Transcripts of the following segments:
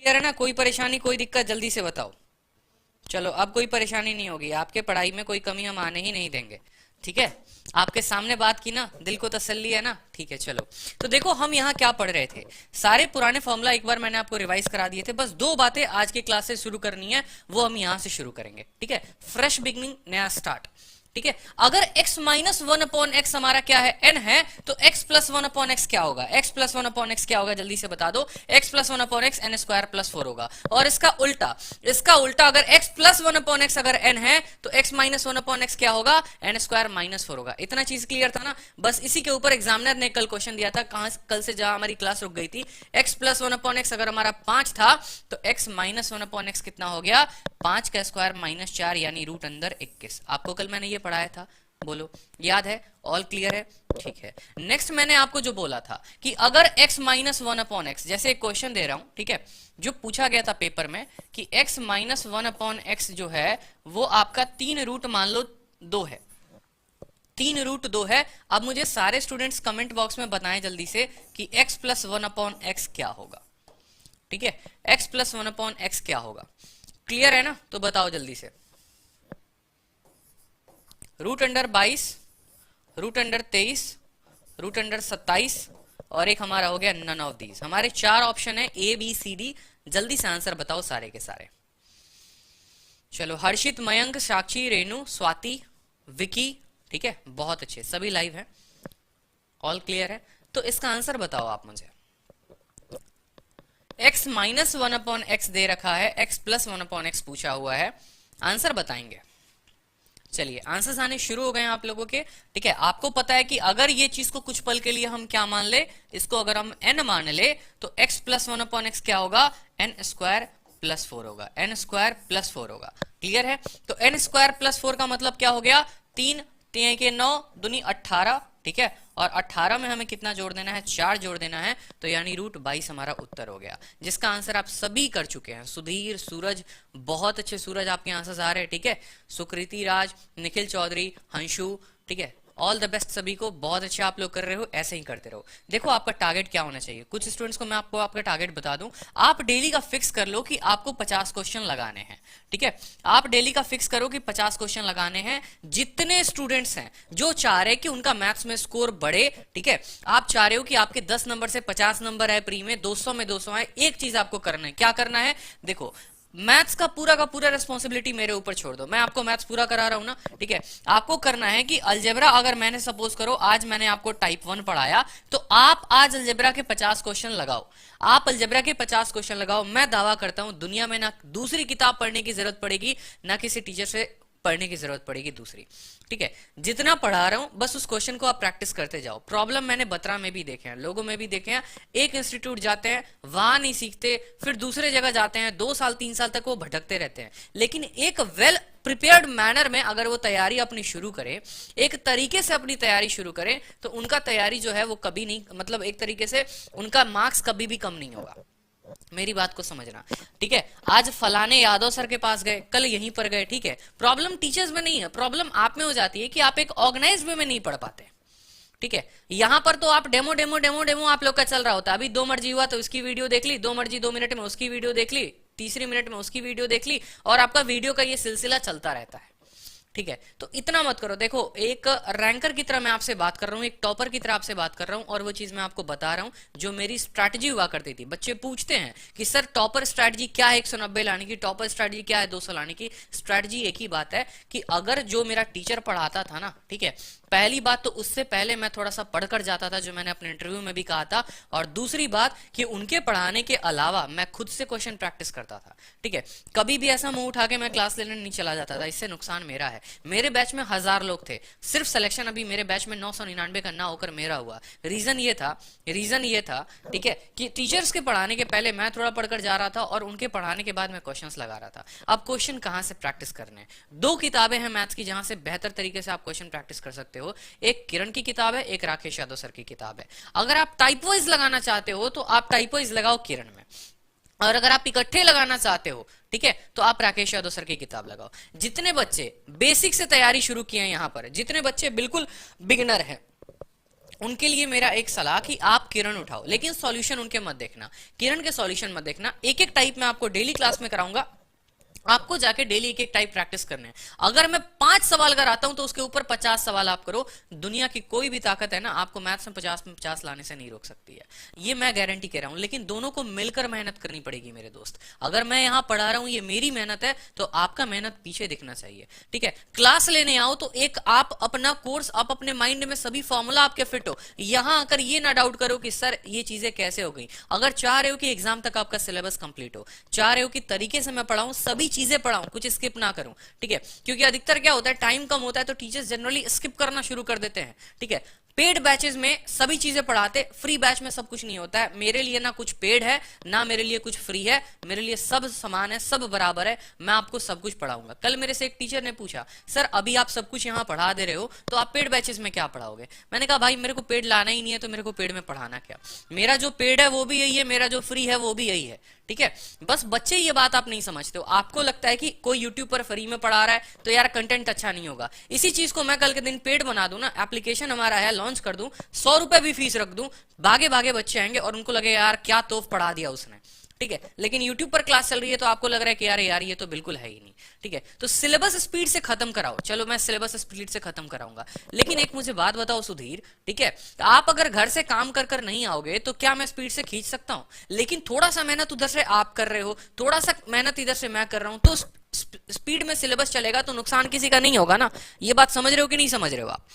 Clear है ना? कोई परेशानी कोई दिक्कत जल्दी से बताओ। चलो अब कोई परेशानी नहीं होगी, आपके पढ़ाई में कोई कमी हम आने ही नहीं देंगे। ठीक है, आपके सामने बात की ना, दिल को तसल्ली है ना? ठीक है चलो। तो देखो हम यहाँ क्या पढ़ रहे थे, सारे पुराने फॉर्मूला एक बार मैंने आपको रिवाइज करा दिए थे, बस दो बातें आज की क्लास से शुरू करनी है, वो हम यहाँ से शुरू करेंगे। ठीक है, फ्रेश बिगनिंग, नया स्टार्ट। ठीक है, अगर x minus one upon x हमारा क्या है, n है, तो x plus one upon x क्या होगा, x plus one upon x क्या होगा, जल्दी से बता दो। x plus one upon x n square plus four होगा। और इसका उल्टा अगर x plus one upon x अगर n है, तो x minus one upon x क्या होगा, एन स्क्वायर माइनस फोर होगा। इतना चीज क्लियर था ना? बस इसी के ऊपर एग्जामिनर ने कल क्वेश्चन दिया था, कहां कल से जहां हमारी क्लास रुक गई थी। x plus one upon x अगर हमारा 5 था, तो x minus one upon x कितना हो गया, 5 का स्क्वायर माइनस 4 यानी रूट अंदर 21। आपको कल मैंने ये पढ़ाया था, बोलो याद है? ऑल क्लियर है? ठीक है, नेक्स्ट मैंने आपको जो बोला था कि अगर x minus one upon x, जैसे एक क्वेश्चन दे रहा हूं, ठीक है, जो पूछा गया था पेपर में कि x minus one upon x जो है वो आपका 3 रूट मान लो 2 है, 3 रूट 2 है। अब मुझे सारे स्टूडेंट्स कमेंट बॉक्स में बताएं जल्दी से कि x plus one upon x क्या होगा। ठीक है, x plus one upon x क्या होगा, क्लियर है ना? तो बताओ जल्दी से। Root under 22, root under 23, root under 27 और एक हमारा हो गया नन ऑफ दीज। हमारे 4 ऑप्शन है ए बी सी डी, जल्दी से आंसर बताओ सारे के सारे। चलो, हर्षित, मयंक, साक्षी, रेणु, स्वाति, विकी, ठीक है, बहुत अच्छे, सभी लाइव है, ऑल क्लियर है। तो इसका आंसर बताओ आप मुझे। x minus one upon x दे रखा है, x plus one upon x पूछा हुआ है, आंसर बताएंगे। चलिए आंसर्स आने शुरू हो गए हैं आप लोगों के। ठीक है, आपको पता है कि अगर ये चीज को कुछ पल के लिए हम क्या मान ले, इसको अगर हम n मान ले, तो x plus one upon x क्या होगा, एन स्क्वायर प्लस फोर होगा, एन स्क्वायर प्लस फोर होगा। क्लियर है? तो एन स्क्वायर प्लस फोर का मतलब क्या हो गया, 3 3 के 9 दूनी 18। ठीक है, और 18 में हमें कितना जोड़ देना है, 4 जोड़ देना है, तो यानी रूट 22 हमारा उत्तर हो गया, जिसका आंसर आप सभी कर चुके हैं। सुधीर, सूरज, बहुत अच्छे सूरज आपके आंसर आ रहे हैं। ठीक है, सुकृति राज, निखिल चौधरी, हंशु, ठीक है, ऑल द बेस्ट सभी को, बहुत अच्छा आप लोग कर रहे हो, ऐसे ही करते रहो। देखो आपका टारगेट क्या होना चाहिए, कुछ स्टूडेंट्स को मैं आपको आपका टारगेट बता दूं, आप डेली का फिक्स कर लो कि आपको 50 क्वेश्चन लगाने हैं। ठीक है, आप डेली का फिक्स करो कि 50 क्वेश्चन लगाने हैं। जितने स्टूडेंट्स हैं जो चाह रहे कि उनका मैथ्स में स्कोर बढ़े, ठीक है, आप चाह रहे हो कि आपके 10 नंबर से 50 नंबर है प्री में, 200 में 200 है, एक चीज आपको करना है। क्या करना है? देखो, मैथ्स का पूरा रिस्पॉन्सिबिलिटी मेरे ऊपर छोड़ दो, मैं आपको मैथ्स पूरा करा रहा हूं ना। ठीक है, आपको करना है कि अलजेब्रा, अगर मैंने सपोज करो आज मैंने आपको टाइप 1 पढ़ाया, तो आप आज अलजेब्रा के 50 क्वेश्चन लगाओ, आप अलजेब्रा के 50 क्वेश्चन लगाओ। मैं दावा करता हूं दुनिया में ना दूसरी किताब पढ़ने की जरूरत पड़ेगी, ना किसी टीचर से पढ़ने की जरूरत पड़ेगी दूसरी। ठीक है, जितना पढ़ा रहा हूं बस उस क्वेश्चन को आप प्रैक्टिस करते जाओ। प्रॉब्लम मैंने बत्रा में भी देखे हैं, लोगों में भी देखे हैं, एक इंस्टीट्यूट जाते हैं वहां नहीं सीखते, फिर दूसरे जगह जाते हैं, 2 साल 3 साल तक वो भटकते रहते हैं। लेकिन एक वेल प्रिपेयर्ड मैनर में अगर वो तैयारी अपनी शुरू करे, एक तरीके से अपनी तैयारी शुरू करे, तो उनका तैयारी जो है वो कभी नहीं, मतलब एक तरीके से उनका मार्क्स कभी भी कम नहीं होगा। मेरी बात को समझना। ठीक है, आज फलाने यादव सर के पास गए, कल यहीं पर गए। ठीक है, प्रॉब्लम टीचर्स में नहीं है, प्रॉब्लम आप में हो जाती है कि आप एक ऑर्गेनाइज्ड वे में नहीं पढ़ पाते। ठीक है, यहां पर तो आप डेमो डेमो डेमो डेमो आप लोग का चल रहा होता है। अभी 2 मर्जी हुआ तो उसकी वीडियो देख ली, 2 मर्जी 2 मिनट में उसकी वीडियो देख ली, तीसरी मिनट में उसकी वीडियो देख ली, और आपका वीडियो का ये सिलसिला चलता रहता है। ठीक है, तो इतना मत करो। देखो, एक रैंकर की तरह मैं आपसे बात कर रहा हूं, एक टॉपर की तरह आपसे बात कर रहा हूं, और वो चीज मैं आपको बता रहा हूं जो मेरी स्ट्रैटेजी हुआ करती थी। बच्चे पूछते हैं कि सर टॉपर स्ट्रैटेजी क्या है 190 लाने की, टॉपर स्ट्रैटेजी क्या है 200 लाने की। स्ट्रैटेजी एक ही बात है कि अगर जो मेरा टीचर पढ़ाता था ना, ठीक है, पहली बात तो उससे पहले मैं थोड़ा सा पढ़कर जाता था, जो मैंने अपने इंटरव्यू में भी कहा था, और दूसरी बात कि उनके पढ़ाने के अलावा मैं खुद से क्वेश्चन प्रैक्टिस करता था। ठीक है, कभी भी ऐसा मुंह उठा के मैं क्लास लेने नहीं चला जाता था, इससे नुकसान मेरा है। मेरे बैच में 1000 लोग थे, सिर्फ सिलेक्शन अभी मेरे बैच में 999 का ना होकर मेरा हुआ। रीजन ये था, ठीक है, कि टीचर्स के पढ़ाने के पहले मैं थोड़ा पढ़कर जा रहा था, और उनके पढ़ाने के बाद मैं क्वेश्चंस लगा रहा था। अब क्वेश्चन कहां से प्रैक्टिस करने? 2 किताबें हैं मैथ्स की जहां से बेहतर तरीके से आप क्वेश्चन प्रैक्टिस कर सकते हो। एक किरण की किताब है, एक राकेश यादव सर की किताब है। अगर आप टाइप वाइज लगाना चाहते हो तो आप टाइप वाइज लगाओ किरण में, और अगर आप इकट्ठे लगाना चाहते हो, ठीक है, तो आप राकेश यादव सर की किताब लगाओ। जितने बच्चे बेसिक से तैयारी शुरू किए हैं, यहां पर जितने बच्चे बिल्कुल बिगिनर हैं, उनके लिए मेरा एक सलाह कि आप किरण उठाओ, लेकिन सॉल्यूशन उनके मत देखना, किरण के सॉल्यूशन मत देखना। एक एक टाइप मैं आपको डेली क्लास में कराऊंगा, आपको जाके डेली एक एक टाइप प्रैक्टिस करने हैं। अगर मैं 5 सवाल कराता हूं तो उसके ऊपर 50 सवाल आप करो। दुनिया की कोई भी ताकत है ना, आपको मैथ्स में 50 में 50 लाने से नहीं रोक सकती है, ये मैं गारंटी कह रहा हूं। लेकिन दोनों को मिलकर मेहनत करनी पड़ेगी मेरे दोस्त। अगर मैं यहां पढ़ा रहा हूं, ये मेरी मेहनत है, तो आपका मेहनत पीछे दिखना चाहिए, ठीक है। क्लास लेने आओ तो एक आप अपना कोर्स, आप अपने माइंड में सभी फॉर्मूला आपके फिट हो। यहां आकर ये ना डाउट करो कि सर ये चीजें कैसे हो गई। अगर चाह रहे हो कि एग्जाम तक आपका सिलेबस कंप्लीट हो, चाह रहे हो कि तरीके से मैं पढ़ाऊं, सभी चीजें पढ़ाऊं, कुछ स्किप ना करूं, ठीक है। क्योंकि अधिकतर क्या होता है, टाइम कम होता है तो टीचर्स जनरली स्किप करना शुरू कर देते हैं, ठीक है। पेड बैचेस में सभी चीजें पढ़ाते, फ्री बैच में सब कुछ नहीं होता है। मेरे लिए ना कुछ पेड है, ना मेरे लिए कुछ फ्री है, मेरे लिए सब समान है, सब बराबर है। मैं आपको सब कुछ पढ़ाऊंगा। कल मेरे से एक टीचर ने पूछा, सर अभी आप सब कुछ यहाँ पढ़ा दे रहे हो, तो आप पेड बैचेस में क्या पढ़ाओगे। मैंने कहा भाई मेरे को पेड लाना ही नहीं है, तो मेरे को पेड में पढ़ाना क्या। मेरा जो पेड है वो भी यही है, मेरा जो फ्री है वो भी यही है, ठीक है। बस बच्चे ये बात आप नहीं समझते हो। आपको लगता है कि कोई यूट्यूब पर फ्री में पढ़ा रहा है तो यार कंटेंट अच्छा नहीं होगा। इसी चीज को मैं कल के दिन पेड बना दूं ना, एप्लीकेशन हमारा है, लॉन्च कर दूं, 100 रुपए भी फीस रख दूं, भागे भागे बच्चे आएंगे और उनको लगे यार क्या तोफ पढ़ा दिया उसने, ठीक है। लेकिन YouTube पर क्लास चल रही है तो आपको लग रहा है कि यार ये तो बिल्कुल है ही नहीं, ठीक है। तो सिलेबस स्पीड से खत्म कराओ। चलो मैं सिलेबस स्पीड से खत्म कराऊंगा, लेकिन एक मुझे बात बताओ सुधीर, ठीक है, आप अगर घर से काम कर कर नहीं आओगे तो क्या मैं स्पीड से खींच सकता हूं। लेकिन थोड़ा सा मेहनत उधर से आप कर रहे हो, थोड़ा सा मेहनत इधर से मैं कर रहा हूं, तो स्पीड में सिलेबस चलेगा तो नुकसान किसी का नहीं होगा ना। ये बात समझ रहे हो कि नहीं समझ रहे हो आप,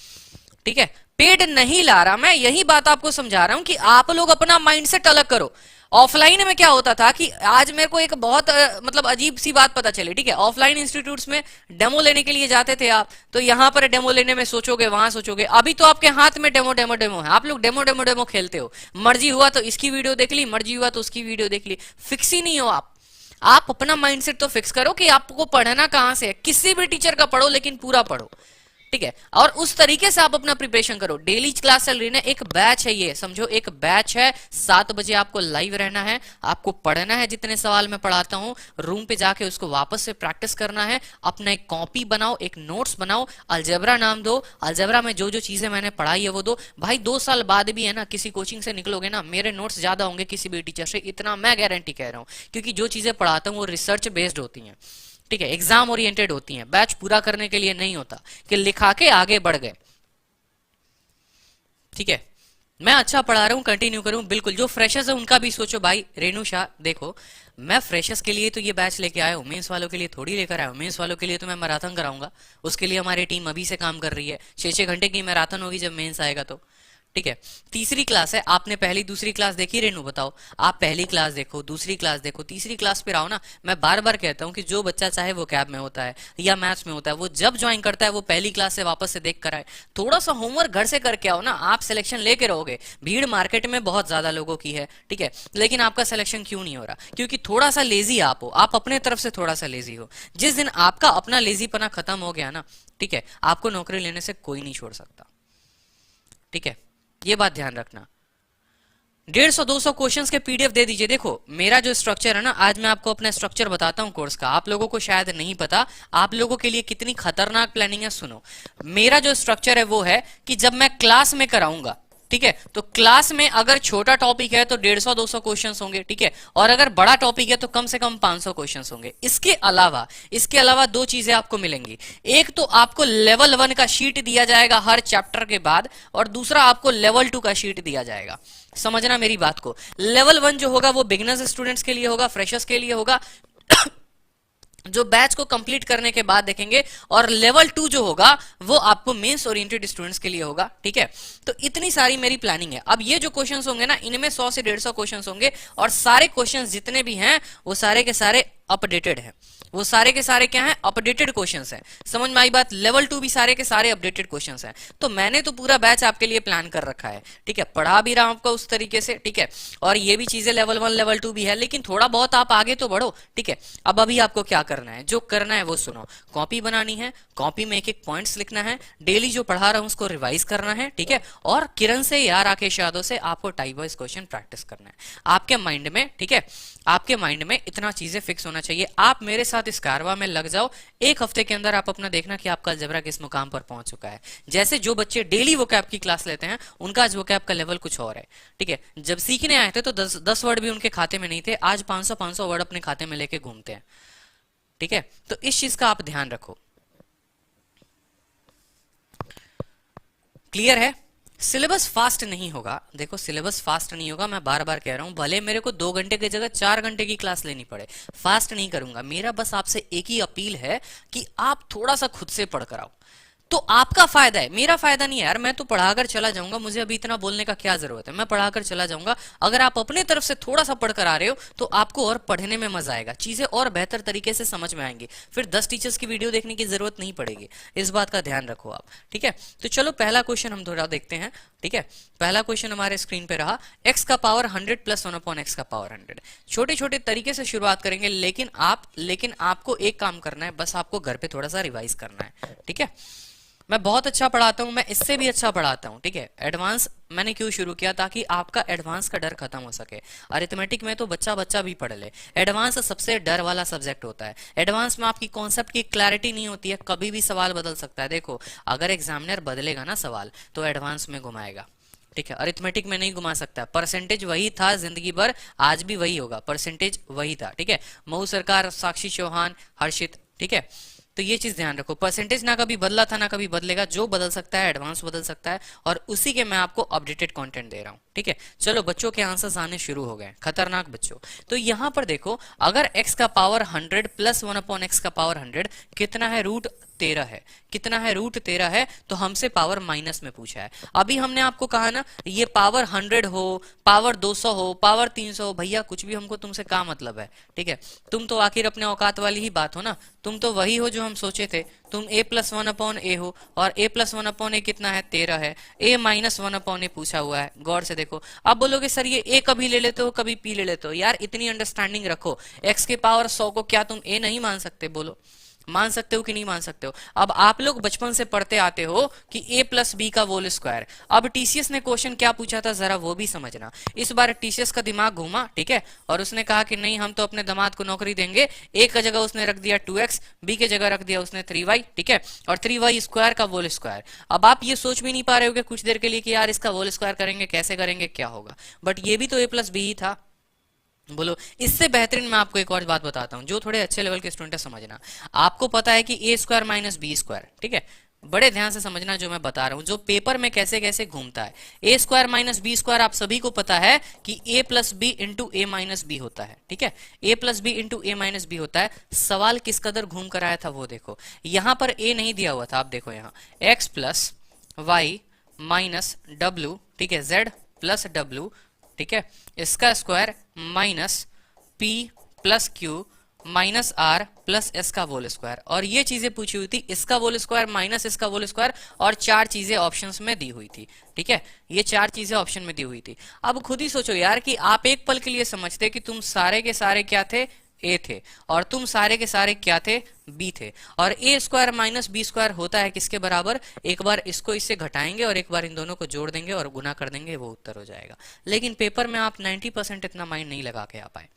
ठीक है। पेड नहीं ला रहा, मैं यही बात आपको समझा रहा हूं कि आप लोग अपना माइंडसेट अलग करो। ऑफलाइन में क्या होता था कि आज मेरे को एक बहुत मतलब अजीब सी बात पता चली, ठीक है। ऑफलाइन इंस्टीट्यूट्स में डेमो लेने के लिए जाते थे आप, तो यहां पर डेमो लेने में सोचोगे, वहां सोचोगे। अभी तो आपके हाथ में डेमो डेमो डेमो है, आप लोग डेमो डेमो डेमो खेलते हो। मर्जी हुआ तो इसकी वीडियो देख ली, मर्जी हुआ तो उसकी वीडियो देख ली, फिक्स ही नहीं हो आप अपना माइंडसेट तो फिक्स करो कि आपको पढ़ना कहां से है। किसी भी टीचर का पढ़ो, लेकिन पूरा पढ़ो, ठीक है। और उस तरीके से आप अपना प्रिपरेशन करो। डेली क्लास चल रही है, एक बैच है, ये समझो एक बैच है। 7 बजे आपको लाइव रहना है, आपको पढ़ना है जितने सवाल मैं पढ़ाता हूं, रूम पे जाके उसको वापस से प्रैक्टिस करना है। अपना एक कॉपी बनाओ, एक नोट्स बनाओ, अलजेब्रा नाम दो, अलजेब्रा में जो जो चीजें मैंने पढ़ाई है वो दो। भाई 2 साल बाद भी है ना, किसी कोचिंग से निकलोगे ना, मेरे नोट्स ज्यादा होंगे किसी भी टीचर से, इतना मैं गारंटी कह रहा हूं। क्योंकि जो चीजें पढ़ाता हूं वो रिसर्च बेस्ड होती हैं, ठीक है, एग्जाम ओरिएंटेड होती हैं। बैच पूरा करने के लिए नहीं होता कि लिखा के आगे बढ़ गए, ठीक है। मैं अच्छा पढ़ा रहा हूं, कंटिन्यू करूं, बिल्कुल। जो फ्रेशर्स है उनका भी सोचो भाई। रेणु शाह देखो, मैं फ्रेशर्स के लिए तो ये बैच लेके आया हूं, मेंस वालों के लिए थोड़ी लेकर आया हूं। मेंस वालों के लिए तो मैं मैराथन कराऊंगा, उसके लिए हमारी टीम अभी से काम कर रही है। 6-6 घंटे की मैराथन होगी जब मेंस आएगा तो, ठीक है। तीसरी क्लास है, आपने पहली दूसरी क्लास देखी रेनू, बताओ। आप पहली क्लास देखो, दूसरी क्लास देखो, तीसरी क्लास पे आओ ना। मैं बार बार कहता हूं कि जो बच्चा चाहे वो कैब में होता है या मैथ्स में होता है, वो जब ज्वाइन करता है वो पहली क्लास से वापस से देख कर आए। थोड़ा सा होमवर्क घर से करके आओ ना, आप सिलेक्शन लेके रहोगे। भीड़ मार्केट में बहुत ज्यादा लोगों की है, ठीक है, लेकिन आपका सिलेक्शन क्यों नहीं हो रहा? क्योंकि थोड़ा सा लेजी आप हो, आप अपने तरफ से थोड़ा सा लेजी हो। जिस दिन आपका अपना लेजीपना खत्म हो गया ना, ठीक है, आपको नौकरी लेने से कोई नहीं छोड़ सकता, ठीक है, ये बात ध्यान रखना। 150-200 क्वेश्चंस के पीडीएफ दे दीजिए। देखो मेरा जो स्ट्रक्चर है ना, आज मैं आपको अपना स्ट्रक्चर बताता हूं कोर्स का। आप लोगों को शायद नहीं पता, आप लोगों के लिए कितनी खतरनाक प्लानिंग है, सुनो। मेरा जो स्ट्रक्चर है वो है कि जब मैं क्लास में कराऊंगा, ठीक है, तो क्लास में अगर छोटा टॉपिक है तो 150-200 क्वेश्चंस होंगे, ठीक है, और अगर बड़ा टॉपिक है तो कम से कम 500 क्वेश्चंस होंगे। इसके अलावा 2 चीजें आपको मिलेंगी। एक तो आपको लेवल 1 का शीट दिया जाएगा हर चैप्टर के बाद, और दूसरा आपको लेवल 2 का शीट दिया जाएगा। समझना मेरी बात को। लेवल 1 जो होगा वो बिगिनर्स स्टूडेंट्स के लिए होगा, फ्रेशर्स के लिए होगा जो बैच को कंप्लीट करने के बाद देखेंगे, और लेवल 2 जो होगा वो आपको मेंस ओरिएंटेड स्टूडेंट्स के लिए होगा, ठीक है। तो इतनी सारी मेरी प्लानिंग है। अब ये जो क्वेश्चंस होंगे ना, इनमें 100 से 150 क्वेश्चंस होंगे, और सारे क्वेश्चंस जितने भी हैं वो सारे के सारे अपडेटेड हैं। वो सारे के सारे क्या हैं? अपडेटेड क्वेश्चंस हैं। समझ में आई बात? लेवल 2 भी सारे के सारे अपडेटेड क्वेश्चंस हैं। तो मैंने तो पूरा बैच आपके लिए प्लान कर रखा है, ठीक है, पढ़ा भी रहा हूं आपको उस तरीके से, ठीक है, और ये भी चीजें लेवल 1 लेवल 2 भी है, लेकिन थोड़ा बहुत आप आगे तो बढ़ो, ठीक है। अब अभी आपको क्या करना है, जो करना है वो सुनो। कॉपी बनानी है, कॉपी में एक एक पॉइंट्स लिखना है, डेली जो पढ़ा रहा हूं उसको रिवाइज करना है, ठीक है, और किरण से या राकेश यादव से आपको टाइप वाइज क्वेश्चन प्रैक्टिस करना है आपके माइंड में, ठीक है। आपके माइंड में इतना चीजें फिक्स होना चाहिए। आप मेरे साथ साथ इस कारवा में लग जाओ, एक हफ्ते के अंदर आप अपना देखना कि आपका अलजेब्रा किस मुकाम पर पहुंच चुका है। जैसे जो बच्चे डेली वोकैब की क्लास लेते हैं उनका आज वोकैब का लेवल कुछ और है, ठीक है। जब सीखने आए थे तो 10 वर्ड भी उनके खाते में नहीं थे, आज 500 वर्ड अपने खाते में लेके घूमते हैं, ठीक है। तो इस चीज का आप ध्यान रखो। क्लियर है? सिलेबस फास्ट नहीं होगा, देखो सिलेबस फास्ट नहीं होगा, मैं बार बार कह रहा हूं, भले मेरे को 2 घंटे की जगह 4 घंटे की क्लास लेनी पड़े, फास्ट नहीं करूंगा। मेरा बस आपसे एक ही अपील है कि आप थोड़ा सा खुद से पढ़कर आओ, तो आपका फायदा है, मेरा फायदा नहीं है यार। मैं तो पढ़ाकर चला जाऊंगा, मुझे अभी इतना बोलने का क्या जरूरत है, मैं पढ़ाकर चला जाऊंगा। अगर आप अपने तरफ से थोड़ा सा पढ़कर आ रहे हो तो आपको और पढ़ने में मजा आएगा, चीजें और बेहतर तरीके से समझ में आएंगी, फिर 10 टीचर्स की वीडियो देखने की जरूरत नहीं पड़ेगी। इस बात का ध्यान रखो आप, ठीक है। तो चलो पहला क्वेश्चन हम थोड़ा देखते हैं, ठीक है। पहला क्वेश्चन हमारे स्क्रीन पे रहा, x का पावर 100 प्लस 1/x का पावर 100। छोटे छोटे तरीके से शुरुआत करेंगे, लेकिन आपको एक काम करना है, बस आपको घर पे थोड़ा सा रिवाइज करना है, ठीक है। मैं बहुत अच्छा पढ़ाता हूं, मैं इससे भी अच्छा पढ़ाता हूं, ठीक है। एडवांस मैंने क्यों शुरू किया? ताकि आपका एडवांस का डर खत्म हो सके। अरिथमेटिक में तो बच्चा भी पढ़ ले, एडवांस सबसे डर वाला सब्जेक्ट होता है। एडवांस में आपकी कॉन्सेप्ट की क्लैरिटी नहीं होती है, कभी भी सवाल बदल सकता है। देखो अगर एग्जामिनर बदलेगा ना सवाल तो एडवांस में घुमाएगा, ठीक है। अरिथमेटिक में नहीं घुमा सकता। परसेंटेज वही था जिंदगी भर, आज भी वही होगा, परसेंटेज वही था, ठीक है। मऊ सरकार, साक्षी चौहान, हर्षित, ठीक है। तो ये चीज ध्यान रखो, परसेंटेज ना कभी बदला था ना कभी बदलेगा, जो बदल सकता है एडवांस बदल सकता है, और उसी के मैं आपको अपडेटेड कंटेंट दे रहा हूं, ठीक है। चलो बच्चों के आंसर्स आने शुरू हो गए, खतरनाक बच्चों। तो यहां पर देखो, अगर x का पावर 100 प्लस 1/x का पावर 100 कितना है? √13 है। कितना है? √13 है। तो हमसे पावर माइनस में पूछा है। अभी हमने आपको कहा ना, ये पावर 100 हो, पावर 200 हो, पावर 300 हो, भैया कुछ भी हमको तुमसे क्या मतलब है, ठीक है। तुम तो आखिर अपने औकात वाली ही बात हो ना, तुम तो वही हो जो हम सोचे थे। तुम a प्लस 1/a हो, और a प्लस 1/a कितना है? 13 है। a माइनस 1/a पूछा हुआ है, गौर से देखो। अब बोलोगे सर ये a कभी ले लेते हो कभी p ले लेते हो, यार इतनी अंडरस्टैंडिंग रखो। x के पावर 100 को क्या तुम a नहीं मान सकते? बोलो, मान सकते हो कि नहीं मान सकते हो? अब आप लोग बचपन से पढ़ते आते हो कि a प्लस बी का होल स्क्वायर। अब टीसीएस ने क्वेश्चन क्या पूछा था जरा वो भी समझना। इस बार टीसीएस का दिमाग घूमा, ठीक है, और उसने कहा कि नहीं हम तो अपने दामाद को नौकरी देंगे। a का जगह उसने रख दिया 2x, b के जगह रख दिया उसने 3y, ठीक है, और 3y स्क्वायर का होल स्क्वायर। अब आप ये सोच भी नहीं पा रहे हो कुछ देर के लिए कि यार इसका होल स्क्वायर करेंगे, कैसे करेंगे, क्या होगा, बट ये भी तो a प्लस बी ही था। बोलो, इससे बेहतरीन मैं आपको एक और बात बताता हूं, जो थोड़े अच्छे लेवल के स्टूडेंट है समझना। आपको पता है कि a square minus b square, ठीक है, बड़े ध्यान से समझना जो मैं बता रहा हूं, जो पेपर में कैसे कैसे घूमता है। a square minus b square आप सभी को पता है कि a plus b into a minus b होता है, ठीक है। a plus b into a minus b होता है। सवाल किस कदर घूम कर आया था वो देखो, यहां पर a नहीं दिया हुआ था, आप देखो यहाँ x प्लस वाई माइनस डब्ल्यू, ठीक है, z प्लस डब्ल्यू, ठीक है, इसका square minus p plus q minus r plus s का होल स्क्वायर। और ये चीजें पूछी हुई थी, इसका होल स्क्वायर माइनस इसका होल स्क्वायर, और 4 चीजें ऑप्शंस में दी हुई थी, ठीक है। ये 4 चीजें ऑप्शन में दी हुई थी। अब खुद ही सोचो यार कि आप एक पल के लिए समझते कि तुम सारे के सारे क्या थे? a थे, और तुम सारे के सारे क्या थे? b थे। और a square minus b square होता है किसके बराबर? एक बार इसको इससे घटाएंगे और एक बार इन दोनों को जोड़ देंगे और गुना कर देंगे, वो उत्तर हो जाएगा। लेकिन पेपर में आप 90% इतना माइंड नहीं लगा के आ पाए।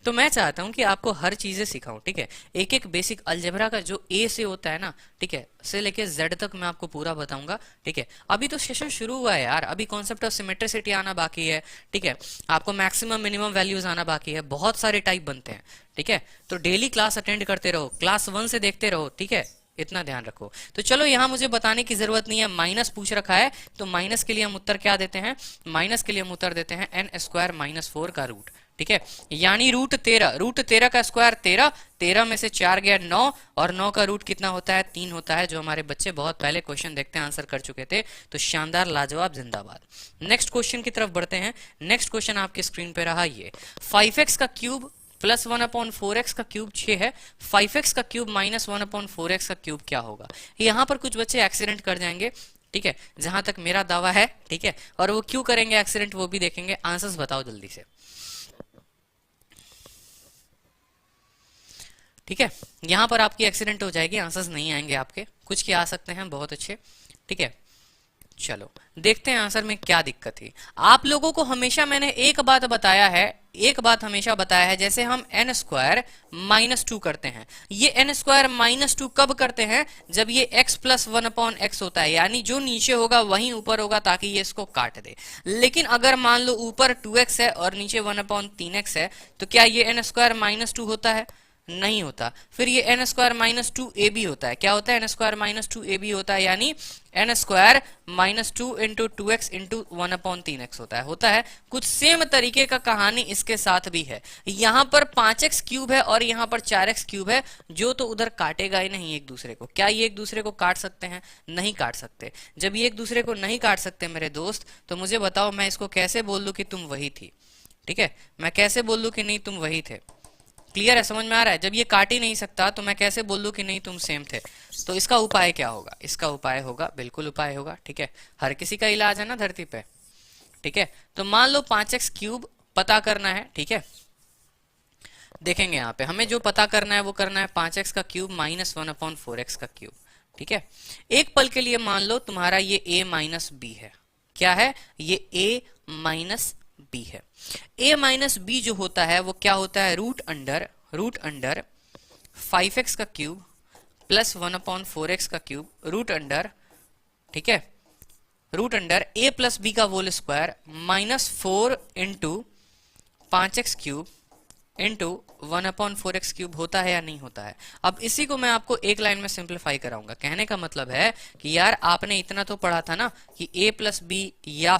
तो मैं चाहता हूं कि आपको हर चीजें सिखाऊं, ठीक है। एक एक बेसिक अलजेब्रा का जो ए से होता है ना, ठीक है, से लेके जेड तक मैं आपको पूरा बताऊंगा, ठीक है। अभी तो सेशन शुरू हुआ है यार, अभी कॉन्सेप्ट ऑफ सिमेट्रिसिटी आना बाकी है, ठीक है। आपको मैक्सिमम मिनिमम वैल्यूज आना बाकी है, बहुत सारे टाइप बनते हैं, ठीक है। तो डेली क्लास अटेंड करते रहो, क्लास 1 से देखते रहो, ठीक है, इतना ध्यान रखो। तो चलो यहाँ मुझे बताने की जरूरत नहीं है, माइनस पूछ रखा है, तो माइनस के लिए हम उत्तर क्या देते हैं? माइनस के लिए हम उत्तर देते हैं n स्क्वायर माइनस 4 का रूट, ठीक है, यानी √13 का स्क्वायर 13 में से 4 गया 9, और 9 का रूट कितना होता है? 3 होता है, जो हमारे बच्चे बहुत पहले क्वेश्चन देखते हैं आंसर कर चुके थे। तो शानदार, लाजवाब, जिंदाबाद। नेक्स्ट क्वेश्चन की तरफ बढ़ते हैं। नेक्स्ट क्वेश्चन आपकी स्क्रीन पे रहा ये, 5x का क्यूब प्लस 1/4x का क्यूब 6 है, 5x का क्यूब माइनस 1/4x का क्यूब क्या होगा? यहाँ पर कुछ बच्चे एक्सीडेंट कर जाएंगे, ठीक है, जहां तक मेरा दावा है, ठीक है, और वो क्यों करेंगे एक्सीडेंट वो भी देखेंगे। आंसर्स बताओ जल्दी से, ठीक है। यहां पर आपकी एक्सीडेंट हो जाएगी, आंसर्स नहीं आएंगे आपके, कुछ के आ सकते हैं, बहुत अच्छे, ठीक है। चलो देखते हैं आंसर में क्या दिक्कत थी। आप लोगों को हमेशा मैंने एक बात हमेशा बताया है, जैसे हम n स्क्वायर माइनस टू करते हैं, ये n स्क्वायर माइनस टू कब करते हैं, जब ये x plus one upon x होता है, यानी जो नीचे होगा वहीं ऊपर होगा ताकि ये इसको काट दे। लेकिन अगर मान लो ऊपर 2x है और नीचे 1/3x है, तो क्या ये n स्क्वायर माइनस टू होता है? नहीं होता। फिर ये n square minus two a b होता है। क्या होता है? N square minus two a b होता है, यानी n square minus two into two x into 1/3x होता है। कुछ सेम तरीके का कहानी इसके साथ भी है। यहाँ पर 5x क्यूब है और यहाँ पर 4x क्यूब है, जो तो उधर काटेगा ही नहीं एक दूसरे को। क्या ये एक दूसरे को काट सकते हैं? नहीं काट सकते। जब ये एक दूसरे को नहीं काट सकते मेरे दोस्त, तो मुझे बताओ मैं इसको कैसे बोल दूं कि तुम वही थी? ठीक है, मैं कैसे बोल दूं कि नहीं तुम वही थे? क्लियर है? समझ में आ रहा है? जब ये काट ही नहीं सकता तो मैं कैसे बोल दूं कि नहीं तुम सेम थे? तो इसका उपाय क्या होगा? इसका उपाय होगा, बिल्कुल उपाय होगा, ठीक है, हर किसी का इलाज है ना धरती पे, ठीक है। तो मान लो 5x क्यूब पता करना है, ठीक है। देखेंगे यहाँ पे हमें जो पता करना है वो करना है 5x का क्यूब माइनस 1/4x का क्यूब, ठीक है। एक पल के लिए मान लो तुम्हारा ये a माइनस बी है। क्या है? ये a माइनस बी है। a माइनस बी जो होता है वो क्या होता है? रूट अंडर 5x का क्यूब प्लस 1/4x का क्यूब रूट अंडर, ठीक है, root under a plus B का whole square minus 4 into 5x cube into 1/4x cube होता है या नहीं होता है? अब इसी को मैं आपको एक लाइन में सिंप्लीफाई कराऊंगा। कहने का मतलब है कि यार आपने इतना तो पढ़ा था ना कि a प्लस बी, या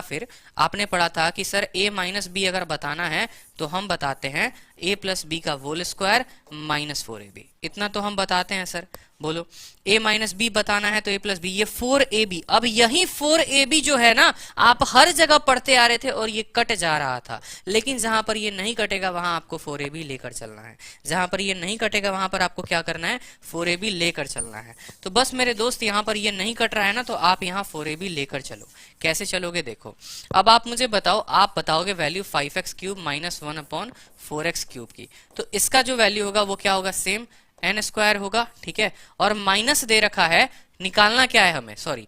फिर आपने पढ़ा था कि सर a माइनस बी अगर बताना है तो हम बताते हैं a प्लस बी का होल स्क्वायर माइनस 4ab। इतना तो हम बताते हैं सर। बोलो, a माइनस बी बताना है तो a प्लस बी, ये 4ab। अब यही 4ab जो है ना, आप हर जगह पढ़ते आ रहे थे और ये कट जा रहा था, लेकिन जहां पर ये नहीं कटेगा वहां आपको 4ab लेकर चलना है। जहां पर ये नहीं कटेगा वहां पर आपको क्या करना है? 4ab लेकर चलना है। तो बस मेरे दोस्त, यहाँ पर ये नहीं कट रहा है ना, तो आप यहाँ 4ab लेकर चलो। कैसे चलोगे देखो। अब आप मुझे बताओ, आप बताओगे value 5x cube minus 1/4x cube की, तो इसका जो वैल्यू होगा वो क्या होगा? सेम एन स्क्वायर होगा, ठीक है। और माइनस दे रखा है, निकालना क्या है हमें? सॉरी,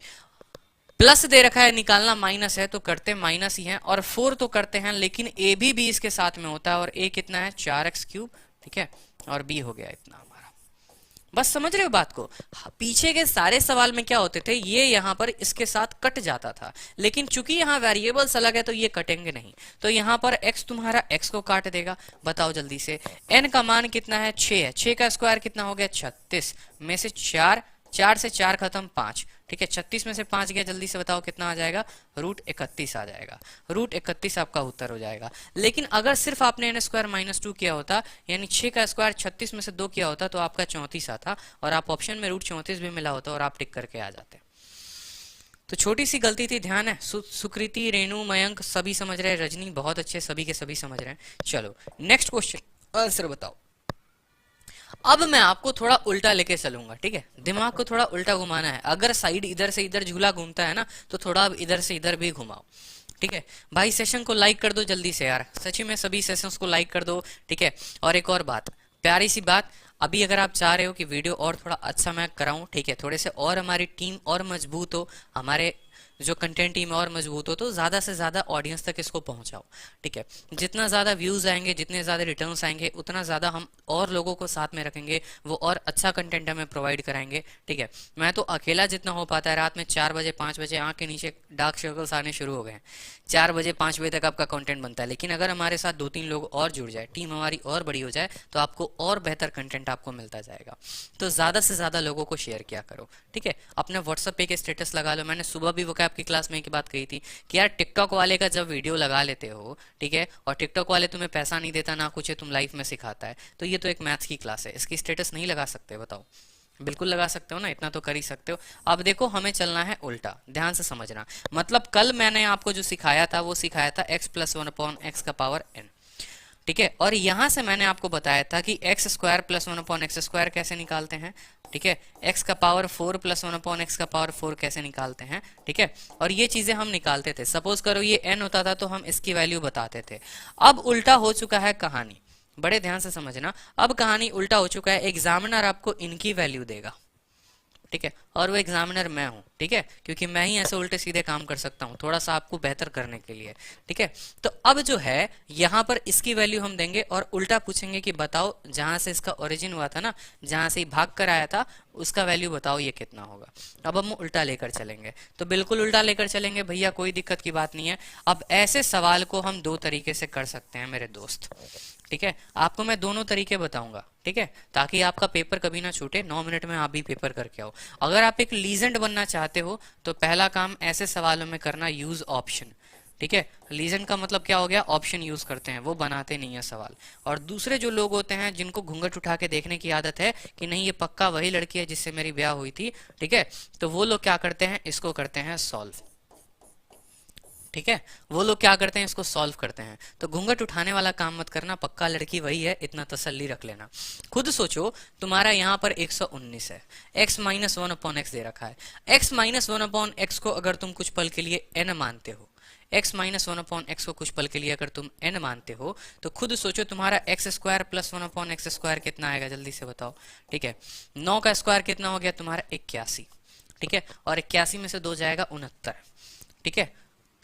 प्लस दे रखा है, निकालना माइनस है, तो करते माइनस ही है। और 4 तो करते हैं, लेकिन ए भी इसके साथ में होता है, और ए कितना है? 4x क्यूब, ठीक है, और बी हो गया इतना। बस समझ रहे हो बात को? पीछे के सारे सवाल में क्या होते थे, ये यहाँ पर इसके साथ कट जाता था, लेकिन चूंकि यहाँ वेरिएबल्स अलग है तो ये कटेंगे नहीं। तो यहाँ पर x तुम्हारा x को काट देगा। बताओ जल्दी से, n का मान कितना है? 6 है। 6 का स्क्वायर कितना हो गया? 36 में से 4 से 4 खत्म 5, ठीक है। 36 में से 5 गया, जल्दी से बताओ कितना आ जाएगा? रूट 31 आ जाएगा। रूट 31 आपका उत्तर हो जाएगा। लेकिन अगर सिर्फ आपने एन स्क्वायर माइनस 2 किया होता, यानी 6 का स्क्वायर 36 में से 2 किया होता, तो आपका 34 आता, और आप ऑप्शन में रूट 34 भी मिला होता और आप टिक करके आ जाते। तो छोटी सी गलती थी, ध्यान है। सुकृति, रेणु, मयंक सभी समझ रहे हैं, रजनी बहुत अच्छे, सभी के सभी समझ रहे हैं। चलो नेक्स्ट क्वेश्चन, आंसर बताओ। अब मैं आपको थोड़ा उल्टा लेके चलूंगा, ठीक है। दिमाग को थोड़ा उल्टा घुमाना है। अगर साइड इधर से इधर झूला घूमता है ना, तो थोड़ा अब इधर से इधर भी घुमाओ, ठीक है। भाई सेशन को लाइक कर दो जल्दी से यार, सच्ची में सभी सेशंस को लाइक कर दो, ठीक है। और एक और बात, प्यारी सी बात, अभी अगर आप चाह रहे हो कि वीडियो और थोड़ा अच्छा मैं कराऊं, ठीक है, थोड़े से और हमारी टीम और मजबूत हो, हमारे जो कंटेंट टीम और मजबूत हो, तो ज्यादा से ज्यादा ऑडियंस तक इसको पहुंचाओ, ठीक है। जितना ज्यादा व्यूज आएंगे, जितने ज्यादा रिटर्न्स आएंगे, उतना ज्यादा हम और लोगों को साथ में रखेंगे, वो और अच्छा कंटेंट हमें प्रोवाइड कराएंगे, ठीक है। मैं तो अकेला जितना हो पाता है, रात में 4 बजे 5 बजे आंख के नीचे डार्क सर्कल्स आने शुरू हो गए हैं, 4 बजे 5 बजे तक आपका कंटेंट बनता है। लेकिन अगर हमारे साथ 2-3 लोग और जुड़ जाए, टीम हमारी और बड़ी हो जाए, तो आपको और बेहतर कंटेंट आपको मिलता जाएगा। तो ज्यादा से ज्यादा लोगों को शेयर किया करो, ठीक है। अपने व्हाट्सएप पे के स्टेटस लगा लो। मैंने सुबह भी वो आपकी क्लास में की बात कही थी कि यार टिकटॉक वाले का जब वीडियो लगा लेते हो, ठीक है, और टिकटॉक वाले तुम्हें पैसा नहीं देता ना कुछ है, तुम लाइफ में सिखाता है, तो ये तो एक मैथ्स की क्लास है, इसकी स्टेटस नहीं लगा सकते? बताओ, बिल्कुल लगा सकते हो ना, इतना तो कर ही सकते हो। अब देखो हमें चलना है उल्टा, ध्यान से समझना। मतलब कल मैंने आपको जो सिखाया था वो सिखाया था x प्लस 1/x का पावर n, ठीक है। और यहां से मैंने आपको बताया था कि x square plus 1/x square कैसे निकालते हैं, ठीक है। x का पावर 4 प्लस 1/x का पावर 4 कैसे निकालते हैं, ठीक है। और ये चीजें हम निकालते थे। सपोज करो ये n होता था तो हम इसकी वैल्यू बताते थे। अब उल्टा हो चुका है कहानी, बड़े ध्यान से समझना। अब कहानी उल्टा हो चुका है, एग्जामिनर आपको इनकी वैल्यू देगा, ठीक है, और वो एग्जामिनर मैं हूँ, ठीक है, क्योंकि मैं ही ऐसे उल्टे सीधे काम कर सकता हूँ थोड़ा सा आपको बेहतर करने के लिए, ठीक है। तो अब जो है यहाँ पर इसकी वैल्यू हम देंगे और उल्टा पूछेंगे कि बताओ जहां से इसका ओरिजिन हुआ था ना, जहां से ही भाग कर आया था, उसका वैल्यू बताओ ये कितना होगा। अब हम उल्टा लेकर चलेंगे, तो बिल्कुल उल्टा लेकर चलेंगे भैया, कोई दिक्कत की बात नहीं है। अब ऐसे सवाल को हम दो तरीके से कर सकते हैं मेरे दोस्त, ठीक है। आपको मैं दोनों तरीके बताऊंगा, ठीक है, ताकि आपका पेपर कभी ना छूटे। 9 मिनट में आप भी पेपर करके आओ। अगर आप एक लीजेंड बनना चाहते हो तो पहला काम ऐसे सवालों में करना, यूज ऑप्शन, ठीक है। लीजेंड का मतलब क्या हो गया, ऑप्शन यूज करते हैं, वो बनाते नहीं है सवाल। और दूसरे जो लोग होते हैं जिनको घूंघट उठा के देखने की आदत है कि नहीं ये पक्का वही लड़की है जिससे मेरी ब्याह हुई थी, ठीक है, तो वो लोग क्या करते हैं, इसको करते हैं सॉल्व, ठीक है। वो लोग क्या करते हैं, इसको सॉल्व करते हैं। तो घूंघट उठाने वाला काम मत करना, पक्का लड़की वही है, इतना तसल्ली रख लेना। खुद सोचो, तुम्हारा यहाँ पर 119 है, x माइनस 1/x दे रखा है। x माइनस 1/x को अगर तुम कुछ पल के लिए n मानते हो, x माइनस 1/x को कुछ पल के लिए अगर तुम n मानते हो, तो खुद सोचो तुम्हारा x square plus 1/x square कितना आएगा, जल्दी से बताओ, ठीक है। 9 का स्क्वायर कितना हो गया तुम्हारा, 81, ठीक है, और 81 में से 2 जाएगा 69, ठीक है।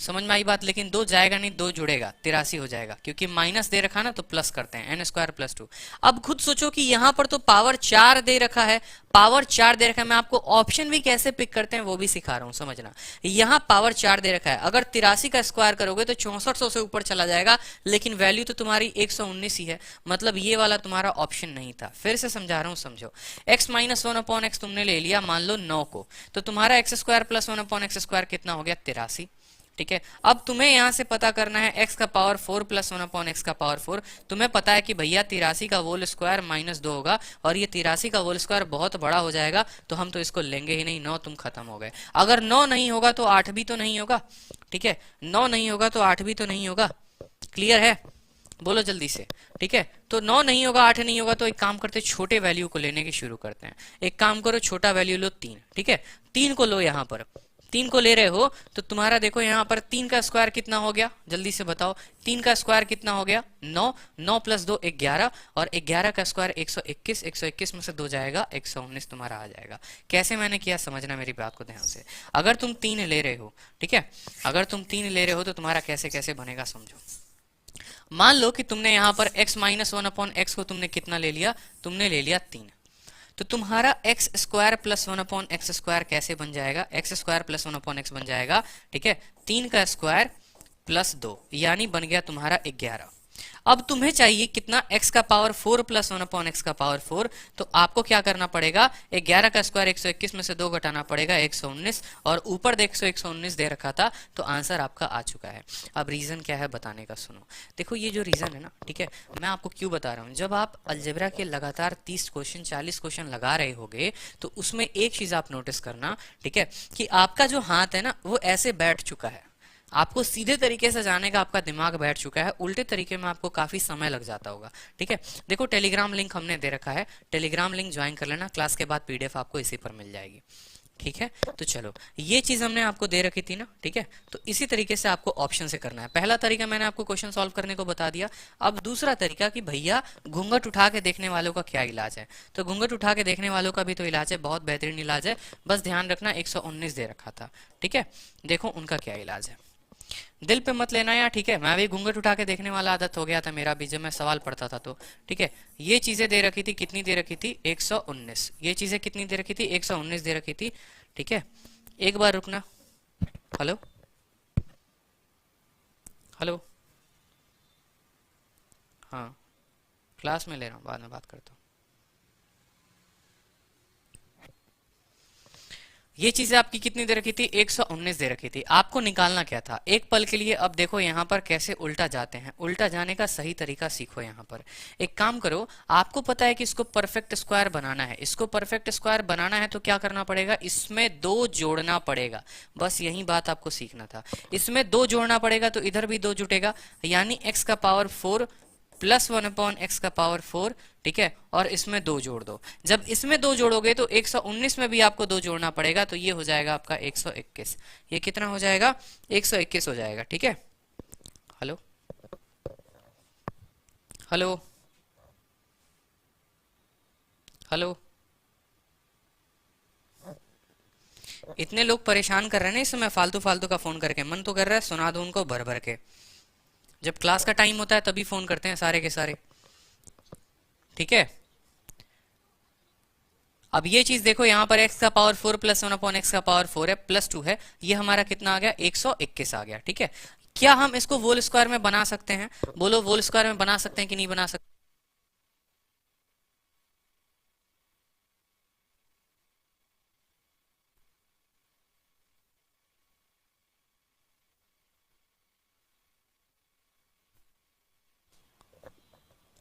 समझ में आई बात, लेकिन 2 जाएगा नहीं, 2 जुड़ेगा, 83 हो जाएगा, क्योंकि माइनस दे रखा ना तो प्लस करते हैं, n स्क्वायर प्लस 2। अब खुद सोचो कि यहाँ पर तो पावर 4 दे रखा है, पावर 4 दे रखा है, मैं आपको ऑप्शन भी कैसे पिक करते हैं वो भी सिखा रहा हूँ, समझना। यहाँ पावर 4 दे रखा है, अगर 83 का स्क्वायर करोगे तो 6400 से ऊपर चला जाएगा, लेकिन वैल्यू तो तुम्हारी 119 ही है, मतलब ये वाला तुम्हारा ऑप्शन नहीं था। फिर से समझा रहा हूँ, समझो। x माइनस 1/x तुमने ले लिया, मान लो 9 को, तो तुम्हारा x square plus 1/x square कितना हो गया, 83, ठीक है। अब तुम्हें यहां से पता करना है x का पावर 4 प्लस 1/x का पावर 4। तुम्हें पता है कि भैया 83 का होल स्क्वायर माइनस 2 होगा, और ये 83 का होल स्क्वायर बहुत बड़ा हो जाएगा, तो हम तो इसको लेंगे ही नहीं। 9 तुम खत्म हो गए। अगर 9 नहीं होगा तो 8 भी तो नहीं होगा, ठीक है। 9 नहीं होगा तो 8 भी तो नहीं होगा, क्लियर है, बोलो जल्दी से, ठीक है। तो 9 नहीं होगा, 8 नहीं होगा, तो एक काम करते, छोटे वैल्यू को लेने की शुरू करते हैं। एक काम करो, छोटा वैल्यू लो 3, ठीक है। 3 को लो, यहाँ पर 3 को ले रहे हो तो तुम्हारा देखो यहाँ पर 3 का स्क्वायर कितना हो गया, जल्दी से बताओ। 3 का स्क्वायर कितना हो गया, 9, 9 प्लस 2 11, और 11 का स्क्वायर 121, 121 में से 2 जाएगा 119 तुम्हारा आ जाएगा। कैसे मैंने किया समझना मेरी बात को ध्यान से। अगर तुम 3 ले रहे हो, ठीक है, अगर तुम 3 ले रहे हो तो तुम्हारा कैसे कैसे बनेगा समझो। मान लो कि तुमने यहाँ पर x माइनस 1/x को तुमने कितना ले लिया, तुमने ले लिया 3, तो तुम्हारा x square plus 1/x square कैसे बन जाएगा, एक्स स्क्वायर प्लस 1/x बन जाएगा, ठीक है। 3 का स्क्वायर प्लस 2, यानी बन गया तुम्हारा 11। अब तुम्हें चाहिए कितना, x का पावर 4 प्लस 1/x का पावर 4, तो आपको क्या करना पड़ेगा, 11 का स्क्वायर 121 में से 2 घटाना पड़ेगा 119, और ऊपर देख 119 दे रखा था, तो आंसर आपका आ चुका है। अब रीजन क्या है बताने का, सुनो। देखो ये जो रीजन है ना, ठीक है, मैं आपको क्यों बता रहा हूँ, जब आप अलजेब्रा के लगातार 30 क्वेश्चन 40 क्वेश्चन लगा रहे होगे, तो उसमें एक चीज आप नोटिस करना, ठीक है, कि आपका जो हाथ है ना वो ऐसे बैठ चुका है। आपको सीधे तरीके से जाने का आपका दिमाग बैठ चुका है, उल्टे तरीके में आपको काफी समय लग जाता होगा, ठीक है। देखो टेलीग्राम लिंक हमने दे रखा है, टेलीग्राम लिंक ज्वाइन कर लेना, क्लास के बाद पीडीएफ आपको इसी पर मिल जाएगी, ठीक है। तो चलो, ये चीज हमने आपको दे रखी थी ना, ठीक है, तो इसी तरीके से आपको ऑप्शन से करना है। पहला तरीका मैंने आपको क्वेश्चन सॉल्व करने को बता दिया। अब दूसरा तरीका कि भैया घूंघट उठा के देखने वालों का क्या इलाज है, तो घूंघट उठा के देखने वालों का भी तो इलाज है, बहुत बेहतरीन इलाज है। बस ध्यान रखना 119 दे रखा था, ठीक है, देखो उनका क्या इलाज है। दिल पे मत लेना यार, ठीक है, मैं भी घूंघट उठा के देखने वाला आदत हो गया था मेरा भी, जब मैं सवाल पढ़ता था तो, ठीक है। ये चीजें दे रखी थी, कितनी दे रखी थी, 119। ये चीजें कितनी दे रखी थी, 119 दे रखी थी, ठीक है। एक बार रुकना, हेलो हेलो, हाँ क्लास में ले रहा हूँ, बाद में बात करता हूँ। ये चीजें आपकी कितनी दे रखी थी, 119 दे रखी थी। आपको निकालना क्या था, एक पल के लिए। अब देखो यहाँ पर कैसे उल्टा जाते हैं, उल्टा जाने का सही तरीका सीखो। यहाँ पर एक काम करो, आपको पता है कि इसको परफेक्ट स्क्वायर बनाना है, इसको परफेक्ट स्क्वायर बनाना है तो क्या करना पड़ेगा, इसमें 2 जोड़ना पड़ेगा। बस यही बात आपको सीखना था, इसमें 2 जोड़ना पड़ेगा तो इधर भी 2 जुटेगा, यानी x का पावर 4 प्लस 1/x का पावर 4, ठीक है, और इसमें 2 जोड़ दो। जब इसमें 2 जोड़ोगे तो 119 में भी आपको 2 जोड़ना पड़ेगा, तो ये हो जाएगा आपका 121। ये कितना हो जाएगा, 121 हो जाएगा, ठीक है। हेलो हेलो हेलो, इतने लोग परेशान कर रहे हैं ना इस समय फालतू फालतू का फोन करके, मन तो कर रहा है सुना दो उनको भर भर के। जब क्लास का टाइम होता है तभी फोन करते हैं सारे के सारे। ठीक है, अब ये चीज देखो, यहाँ पर x का पावर 4 प्लस 1 अपॉन एक्स का पावर 4 है, प्लस 2 है, ये हमारा कितना आ गया 121 आ गया। ठीक है, क्या हम इसको वोल स्क्वायर में बना सकते हैं? बोलो वोल स्क्वायर में बना सकते हैं कि नहीं बना सकते?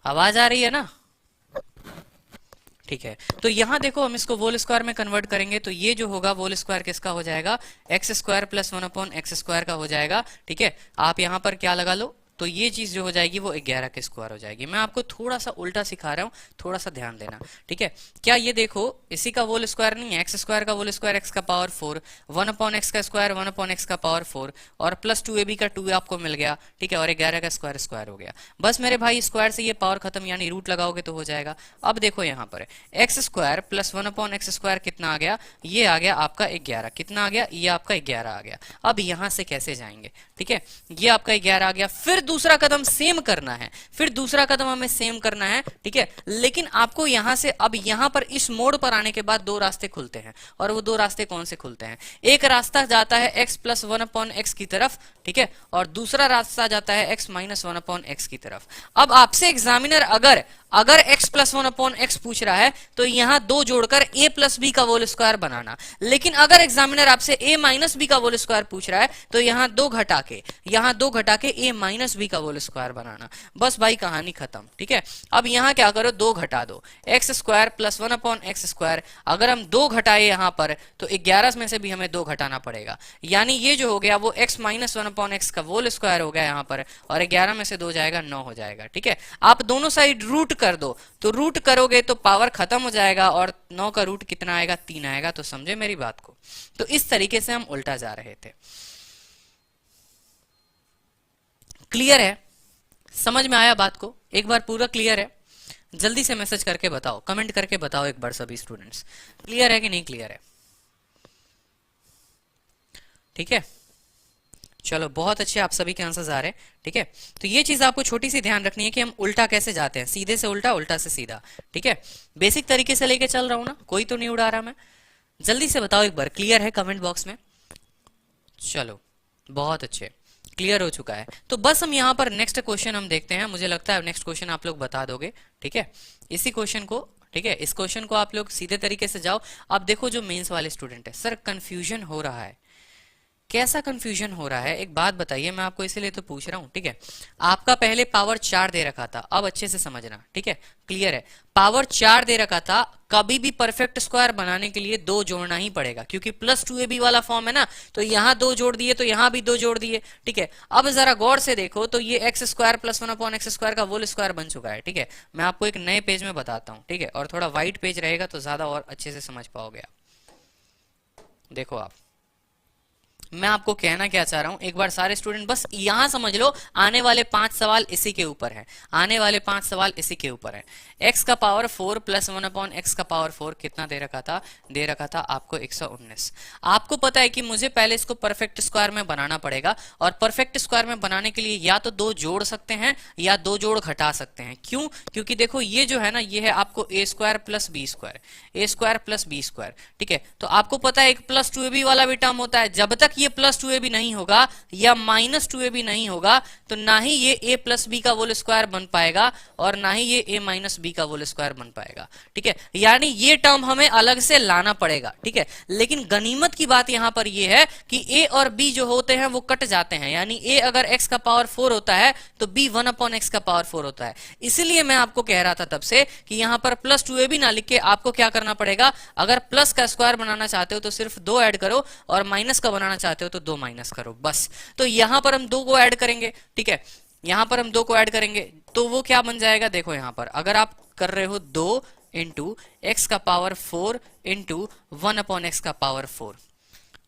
आवाज आ रही है ना? ठीक है, तो यहाँ देखो हम इसको वोल स्क्वायर में कन्वर्ट करेंगे तो ये जो होगा वोल स्क्वायर किसका हो जाएगा, x square plus 1 upon x square का हो जाएगा। ठीक है, आप यहाँ पर क्या लगा लो, तो ये चीज जो हो जाएगी वो 11 के स्क्वायर हो जाएगी। मैं आपको थोड़ा सा उल्टा सिखा रहा हूँ, थोड़ा सा ध्यान देना। ठीक है, क्या ये देखो इसी का वोल स्क्वायर नहीं है, एक्स स्क्वायर का वोल स्क्वायर एक्स का पावर 4, 1 अपॉन एक्स का स्क्वायर 1 अपॉन एक्स का पावर 4 और प्लस 2ab का 2 आपको मिल गया। ठीक है, और 11 का स्क्वायर स्क्वायर हो गया। बस मेरे भाई स्क्वायर से ये पावर खत्म, यानी रूट लगाओगे तो हो जाएगा। अब देखो यहाँ पर x square plus 1 upon x square कितना आ गया, ये आ गया आपका 11। कितना आ गया, ये आपका 11 आ गया। अब यहाँ से कैसे जाएंगे? ठीक है, ये आपका 11 आ गया, फिर दूसरा कदम सेम करना है, फिर दूसरा कदम हमें सेम करना है। ठीक है, लेकिन आपको यहां से अब यहां पर इस मोड़ पर आने के बाद दो रास्ते खुलते हैं, और वो दो रास्ते कौन से खुलते हैं? एक रास्ता जाता है x प्लस 1 अपॉन एक्स की तरफ, ठीक है, और दूसरा रास्ता जाता है x माइनस 1 अपॉन एक्स की तरफ। अब आपसे एग्जामिनर अगर x प्लस 1 अपॉन एक्स पूछ रहा है तो यहां दो जोड़कर a प्लस बी का होल स्क्वायर बनाना, लेकिन अगर एग्जामिनर आपसे a माइनस बी का होल स्क्वायर पूछ रहा है तो यहां दो घटा के a माइनस बी का होल स्क्वायर बनाना। बस भाई कहानी खत्म। ठीक है, अब यहां क्या करो, दो घटा दो, x square plus 1 upon x square. अगर हम दो घटाए यहां पर तो 11 में से भी हमें दो घटाना पड़ेगा, यानी ये जो हो गया वो x माइनस 1 अपॉन एक्स का होल स्क्वायर हो गया यहाँ पर, और 11 में से दो जाएगा 9 हो जाएगा। ठीक है, आप दोनों साइड रूट कर दो, तो रूट करोगे तो पावर खत्म हो जाएगा, और 9 का रूट कितना आएगा, 3 आएगा। तो समझे मेरी बात को? तो इस तरीके से हम उल्टा जा रहे थे। क्लियर है? समझ में आया बात को? एक बार पूरा क्लियर है? जल्दी से मैसेज करके बताओ, कमेंट करके बताओ एक बार सभी स्टूडेंट्स, क्लियर है कि नहीं क्लियर है? ठीक है, चलो बहुत अच्छे, आप सभी के आंसर्स आ रहे हैं। ठीक है, तो ये चीज आपको छोटी सी ध्यान रखनी है कि हम उल्टा कैसे जाते हैं, सीधे से उल्टा, उल्टा से सीधा। ठीक है, बेसिक तरीके से लेके चल रहा हूं ना, कोई तो नहीं उड़ा रहा मैं। जल्दी से बताओ एक बार, क्लियर है कमेंट बॉक्स में? चलो बहुत अच्छे, क्लियर हो चुका है। तो बस हम यहाँ पर नेक्स्ट क्वेश्चन हम देखते हैं, मुझे लगता है नेक्स्ट क्वेश्चन आप लोग बता दोगे। ठीक है, इसी क्वेश्चन को, ठीक है, इस क्वेश्चन को आप लोग सीधे तरीके से जाओ। अब देखो जो मेंस वाले स्टूडेंट है, सर कंफ्यूजन हो रहा है, कैसा कंफ्यूजन हो रहा है एक बात बताइए, मैं आपको इसीलिए तो पूछ रहा हूं। ठीक है, आपका पहले पावर 4 दे रखा था, अब अच्छे से समझना। ठीक है, क्लियर है? पावर 4 दे रखा था, कभी भी परफेक्ट स्क्वायर बनाने के लिए दो जोड़ना ही पड़ेगा, क्योंकि प्लस 2ab वाला फॉर्म है ना, तो यहां दो जोड़ दिए तो यहां भी दो जोड़ दिए। ठीक है, अब जरा गौर से देखो तो ये x square plus 1 upon x square का होल स्क्वायर बन चुका है। ठीक है, मैं आपको एक नए पेज में बताता हूँ। ठीक है, और थोड़ा व्हाइट पेज रहेगा तो ज्यादा और अच्छे से समझ पाओगे आप। देखो आप, मैं आपको कहना क्या चाह रहा हूं, एक बार सारे स्टूडेंट बस यहां समझ लो, आने वाले 5 सवाल इसी के ऊपर है, आने वाले 5 सवाल इसी के ऊपर है। x का पावर 4 प्लस 1 अपॉन एक्स का पावर 4 कितना दे रखा था? दे रखा था आपको 119। आपको पता है कि मुझे पहले इसको परफेक्ट स्क्वायर में बनाना पड़ेगा, और परफेक्ट स्क्वायर में बनाने के लिए या तो दो जोड़ सकते हैं या दो जोड़ घटा सकते हैं। क्यों? क्योंकि देखो ये जो है ना, ये है आपको ए स्क्वायर प्लस बी स्क्वायर, ए स्क्वायर प्लस बी स्क्वायर। ठीक है, तो आपको पता है एक प्लस 2ab वाला भी टर्म होता है, जब तक ये प्लस 2ab नहीं होगा या माइनस 2ab नहीं होगा तो ना ही ये a प्लस बी का होल स्क्वायर बन पाएगा और ना ही ये a माइनस बी का होल स्क्वायर बन पाएगा। ठीक है, यानी ये टर्म हमें अलग से लाना पड़ेगा। ठीक है, लेकिन गनीमत की बात यहां पर ये है कि a और b जो होते हैं वो कट जाते हैं, यानी a अगर x का पावर 4 होता है तो b 1 अपॉन x का पावर 4 होता है। इसलिए मैं आपको कह रहा था तब से कि यहां पर प्लस 2ab ना लिख के आपको क्या करना पड़ेगा, अगर प्लस का स्क्वायर बनाना चाहते हो तो सिर्फ 2 ऐड करो, और माइनस का बनाना चाहते हो तो 2 माइनस करो, बस। तो यहां पर हम 2 को ऐड करेंगे। ठीक है, यहां पर हम 2 को ऐड करेंगे तो वो क्या बन जाएगा, देखो यहां पर अगर आप कर रहे हो 2 इंटू एक्स का पावर 4 इंटू 1 अपॉन एक्स का पावर 4,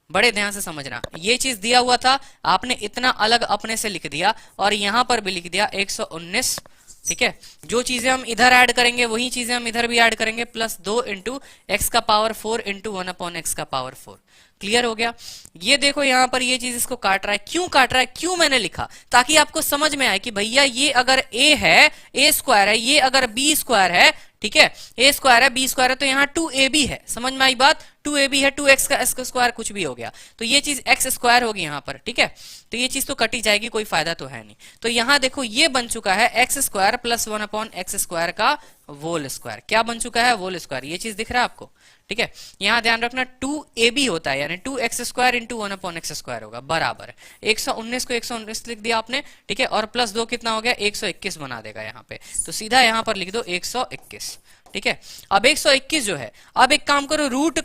बड़े ध्यान से समझना, ये चीज दिया हुआ था, आपने इतना अलग अपने से लिख दिया और यहां पर भी लिख दिया 119 ठीक है, जो चीजें हम इधर ऐड करेंगे वही चीजें हम इधर भी ऐड करेंगे, प्लस 2 इंटू एक्स का पावर 4 इंटू 1/x का पावर 4। क्लियर हो गया। ये देखो यहाँ पर ये चीज इसको काट रहा है, क्यों काट रहा है, क्यों मैंने लिखा, ताकि आपको समझ में आए कि भैया ये अगर a है, a स्क्वायर है, ये अगर b स्क्वायर है, ठीक है, a स्क्वायर है, b स्क्वायर है, तो यहाँ 2ab है। समझ में आई बात, 2ab है, 2x का s का स्क्वायर कुछ भी हो गया, तो ये चीज x स्क्वायर होगी यहाँ पर। ठीक है, तो ये चीज तो कटी जाएगी, कोई फायदा तो है नहीं। तो यहाँ देखो ये बन चुका है x square plus 1/x square का वोल स्क्वायर। क्या बन चुका है, वोल स्क्वायर। ये चीज दिख रहा है आपको। ठीक है, यहाँ ध्यान रखना 2ab होता है, यानी 2x square into 1/x square होगा, बराबर 119 को 119 लिख दिया आपने। ठीक है, और प्लस 2 कितना हो गया, 121 बना देगा यहाँ पे, तो सीधा यहाँ पर लिख दो 121। ठीक है, अब 121 जो है, अब एक काम करो, रूट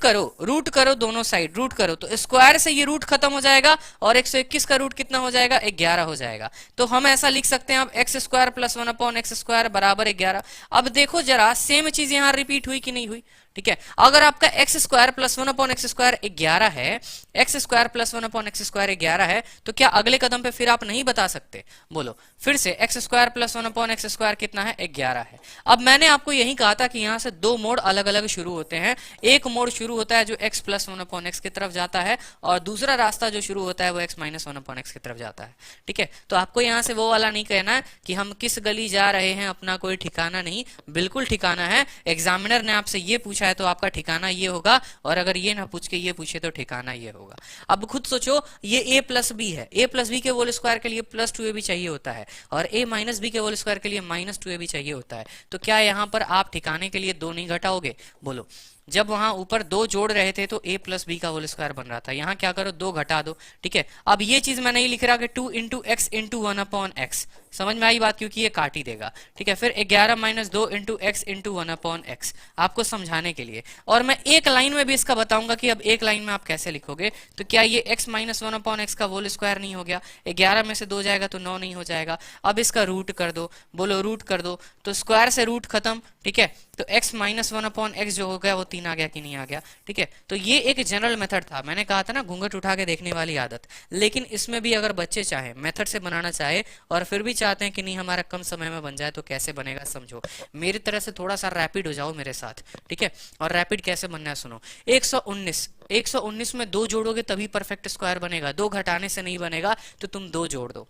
करो दोनों साइड, रूट करो, तो स्क्वायर से ये रूट खत्म हो जाएगा और 121 का रूट कितना हो जाएगा, 11 हो जाएगा। तो हम ऐसा लिख सकते हैं अब x square plus 1/x square बराबर 11। अब देखो जरा सेम चीज यहाँ रिपीट हुई कि नहीं हुई। ठीक है, अगर आपका x square plus 1/x square 11 है, x square plus 1/x square 11 है, तो क्या अगले कदम पे फिर आप नहीं बता सकते, बोलो फिर से, x square plus 1/x square कितना है, 11 है। अब मैंने आपको यही कहा था कि यहाँ से दो मोड अलग अलग शुरू होते हैं। एक मोड शुरू होता है जो x प्लस 1/x की तरफ जाता है, और दूसरा रास्ता जो शुरू होता है वो x माइनस 1/x की तरफ जाता है। ठीक है, तो आपको यहाँ से वो वाला नहीं कहना है कि हम किस गली जा रहे हैं, अपना कोई ठिकाना नहीं, बिल्कुल ठिकाना है। एग्जामिनर ने आपसे ये पूछा है तो आपका ठिकाना ये होगा, और अगर ये ना पूछ के ये पूछे तो ठिकाना ये होगा। अब खुद सोचो, ये a प्लस बी है, a प्लस बी के होल स्क्वायर के लिए प्लस 2ab चाहिए होता है, और a माइनस बी के होल स्क्वायर के लिए माइनस 2ab चाहिए होता है। तो क्या यहाँ पर आप ठिकाने के लिए 2 नहीं घटाओगे, बोलो। जब वहां ऊपर 2 जोड़ रहे थे तो a प्लस बी का होल स्क्वायर बन रहा था, यहाँ क्या करो 2 घटा दो। ठीक है, अब ये चीज मैं नहीं लिख रहा कि 2 इंटू एक्स इंटू 1/x, समझ में आई बात, क्योंकि ये काट ही देगा। ठीक है, फिर 11 minus 2 into x into 1/x, आपको समझाने के लिए। और मैं एक लाइन में भी इसका बताऊंगा कि अब एक लाइन में आप कैसे लिखोगे। तो क्या ये x माइनस 1/x का होल स्क्वायर नहीं हो गया, 11 में से 2 जाएगा तो 9 नहीं हो जाएगा। अब इसका रूट कर दो, बोलो रूट कर दो, तो स्क्वायर से रूट खत्म। ठीक है, तो x माइनस 1/x जो हो गया वो 3 आ गया कि नहीं आ गया। ठीक है, तो ये एक जनरल मेथड था, मैंने कहा था ना घूंघट उठा के देखने वाली आदत। लेकिन इसमें भी अगर बच्चे चाहे मेथड से बनाना चाहे और फिर भी चाहते हैं कि नहीं हमारा कम समय में बन जाए, तो कैसे बनेगा समझो। मेरी तरह से थोड़ा सा रैपिड हो जाओ मेरे साथ। ठीक है, और रैपिड कैसे बनना है सुनो। 119 में 2 जोड़ोगे तभी परफेक्ट स्क्वायर बनेगा, 2 घटाने से नहीं बनेगा, तो तुम 2 जोड़ दो।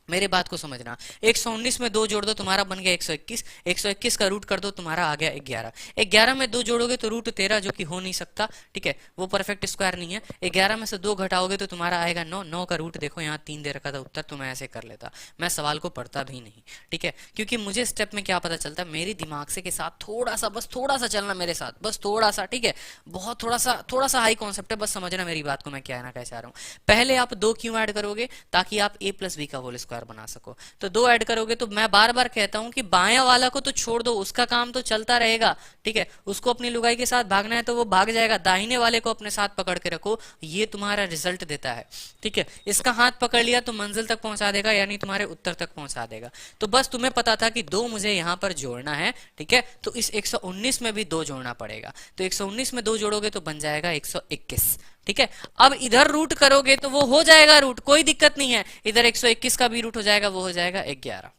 मेरे बात को समझना, 119 में 2 जोड़ दो तुम्हारा बन गया 121, 121 का रूट कर दो तुम्हारा आ गया 11, 11 में 2 जोड़ोगे तो रूट 13, जो कि हो नहीं सकता। ठीक है, वो परफेक्ट स्क्वायर नहीं है। 11 में से 2 घटाओगे तो तुम्हारा आएगा 9, 9 का रूट देखो यहाँ 3 दे रखा था उत्तर, तो मैं ऐसे कर लेता, मैं सवाल को पढ़ता भी नहीं। ठीक है, क्योंकि मुझे स्टेप में क्या पता चलता, मेरी दिमाग से के साथ थोड़ा सा, बस थोड़ा सा चलना मेरे साथ, बस थोड़ा सा। ठीक है, बहुत थोड़ा सा हाई कॉन्सेप्ट है, बस समझना मेरी बात को मैं क्या ना कह चाह रहा हूँ। पहले आप 2 क्यों ऐड करोगे, ताकि आप a प्लस बी का होल स्क्वायर बना सको। तो 2 ऐड करोगे, तो मैं बार बार कहता हूं कि बायां वाला को तो छोड़ दो, उसका काम तो चलता रहेगा। ठीक है, उसको अपनी लुगाई के साथ भागना है तो वो भाग जाएगा, दाहिने वाले को अपने साथ पकड़ के रखो, ये तुम्हारा रिजल्ट देता है। ठीक है, इसका हाथ पकड़ लिया तो मंजिल तक पहुंचा देगा, यानी तुम्हारे उत्तर तक पहुंचा देगा। तो बस तुम्हें पता था कि 2 मुझे यहां पर जोड़ना है। ठीक है, तो इस 119 में भी 2 जोड़ना पड़ेगा, तो 119 में 2 जोड़ोगे तो बन जाएगा 121। ठीक है, अब इधर रूट करोगे तो वो हो जाएगा रूट, कोई दिक्कत नहीं है, इधर 121 का भी रूट हो जाएगा, वो हो जाएगा 11।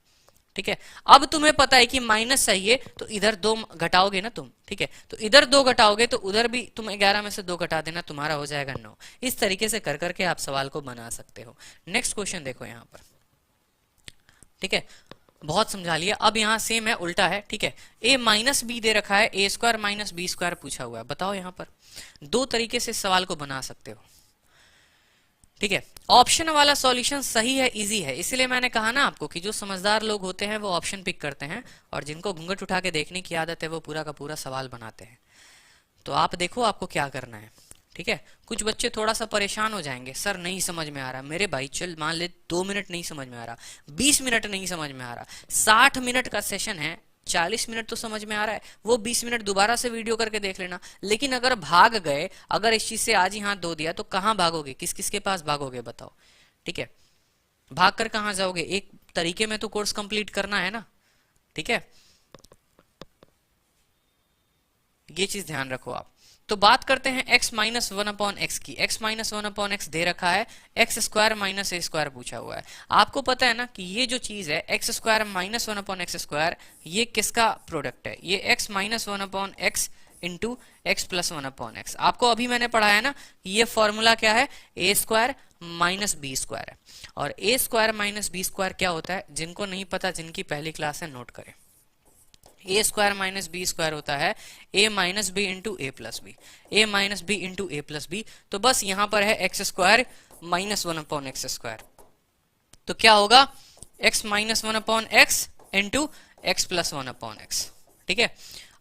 ठीक है, अब तुम्हें पता है कि माइनस चाहिए, तो इधर 2 घटाओगे ना तुम। ठीक है, तो इधर 2 घटाओगे तो उधर भी तुम 11 में से 2 घटा देना, तुम्हारा हो जाएगा 9। इस तरीके से कर करके आप सवाल को बना सकते हो। नेक्स्ट क्वेश्चन देखो यहाँ पर। ठीक है, बहुत समझा लिया। अब यहाँ सेम है, उल्टा है। ठीक है, a माइनस बी दे रखा है, a square minus b square पूछा हुआ है। बताओ यहाँ पर 2 तरीके से सवाल को बना सकते हो। ठीक है, ऑप्शन वाला सॉल्यूशन सही है, इजी है, इसलिए मैंने कहा ना आपको कि जो समझदार लोग होते हैं वो ऑप्शन पिक करते हैं, और जिनको घूंघट उठा के देखने की आदत है वो पूरा का पूरा सवाल बनाते हैं। तो आप देखो आपको क्या करना है। ठीक है, कुछ बच्चे थोड़ा सा परेशान हो जाएंगे, सर नहीं समझ में आ रहा। मेरे भाई चल मान ले 2 मिनट नहीं समझ में आ रहा, 20 मिनट नहीं समझ में आ रहा, 60 मिनट का सेशन है, 40 मिनट तो समझ में आ रहा है, वो 20 मिनट दोबारा से वीडियो करके देख लेना। लेकिन अगर भाग गए, अगर इस चीज से आज ही हाथ धो दिया, तो कहाँ भागोगे, किस किस के पास भागोगे बताओ। ठीक है, भाग कर कहाँ जाओगे, एक तरीके में तो कोर्स कंप्लीट करना है ना। ठीक है, ये चीज ध्यान रखो आप। तो बात करते हैं x minus one upon x की। x minus one upon x दे रखा है, x square minus A square पूछा हुआ है। आपको पता है ना कि ये जो चीज है x square minus one upon x square, ये किसका प्रोडक्ट है? ये x minus one upon x into x plus one upon x. आपको अभी मैंने पढ़ाया ना, ये फॉर्मूला क्या है? ए स्क्वायर माइनस बी स्क्वायर है। और ए स्क्वायर माइनस बी स्क्वायर क्या होता है? जिनको नहीं पता, जिनकी पहली क्लास है, नोट करें। ए स्क्वायर माइनस बी स्क्वायर होता है ए माइनस बी इंटू ए प्लस बी, ए माइनस बी इंटू ए प्लस बी। तो बस यहां पर है x square minus one upon x square, तो क्या होगा? X minus one upon x into x plus one upon x. ठीक है,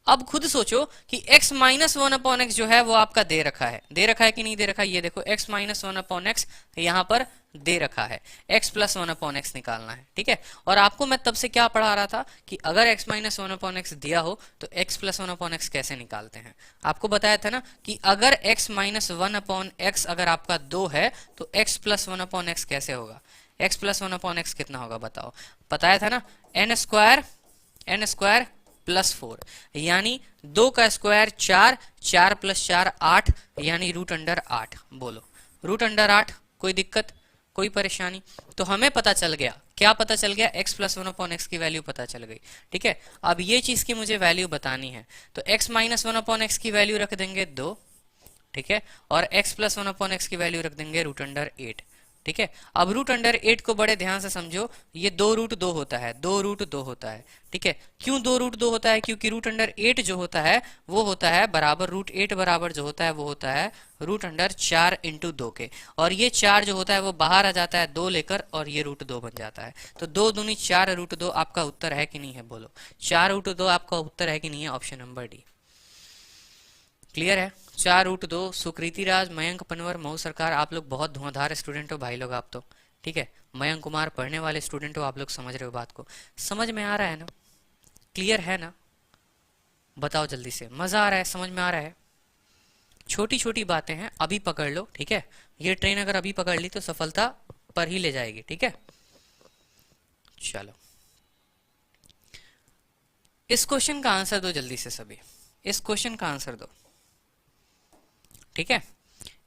अब खुद सोचो कि x minus one upon x जो है वो आपका दे रखा है, दे रखा है कि नहीं दे रखा है? ये देखो x minus one upon x यहाँ पर दे रखा है, x plus one upon x निकालना है। ठीक है, और आपको मैं तब से क्या पढ़ा रहा था कि अगर x minus one upon x दिया हो तो x plus one upon x कैसे निकालते हैं। आपको बताया था ना कि अगर x minus one upon x अगर आपका 2 है तो x plus one upon x कैसे होगा? x plus one upon x कितना होगा बताओ? बताया था ना, n स्क्वायर प्लस 4, यानी 2 का स्क्वायर 4, 4 प्लस 4 8, यानी रूट अंडर 8। बोलो रूट अंडर 8, कोई दिक्कत, कोई परेशानी? तो हमें पता चल गया, क्या पता चल गया? x plus one upon x की वैल्यू पता चल गई। ठीक है, अब ये चीज की मुझे वैल्यू बतानी है, तो x minus one upon x की वैल्यू रख देंगे 2। ठीक है, और x plus one upon x की वैल्यू रख देंगे रूट अंडर 8। ठीक है, अब रूट अंडर 8 को बड़े ध्यान से समझो, ये 2 रूट 2 होता है, 2 रूट 2 होता है। ठीक है, क्यों 2 रूट 2 होता है? क्योंकि रूट अंडर 8 जो होता है वो होता है बराबर, रूट 8 बराबर जो होता है वो होता है रूट अंडर 4 इंटू 2 के, और ये 4 जो होता है वो बाहर आ जाता है 2 लेकर, और ये रूट 2 बन जाता है। तो 2 दूनी 4 रूट 2 आपका उत्तर है कि नहीं है? बोलो 4 रूट 2 आपका उत्तर है कि नहीं है? Option number D. क्लियर है? 4 रूट 2। सुकृति राज, मयंक पनवर, मऊ सरकार, आप लोग बहुत धुआंधार स्टूडेंट हो भाई लोग आप तो। ठीक है, मयंक कुमार पढ़ने वाले स्टूडेंट हो, आप लोग समझ रहे हो बात को, समझ में आ रहा है ना? क्लियर है ना? बताओ जल्दी से, मजा आ रहा है? समझ में आ रहा है? छोटी छोटी बातें हैं, अभी पकड़ लो। ठीक है, ये ट्रेन अगर अभी पकड़ ली तो सफलता पर ही ले जाएगी। ठीक है, चलो इस क्वेश्चन का आंसर दो जल्दी से सभी, इस क्वेश्चन का आंसर दो। ठीक है,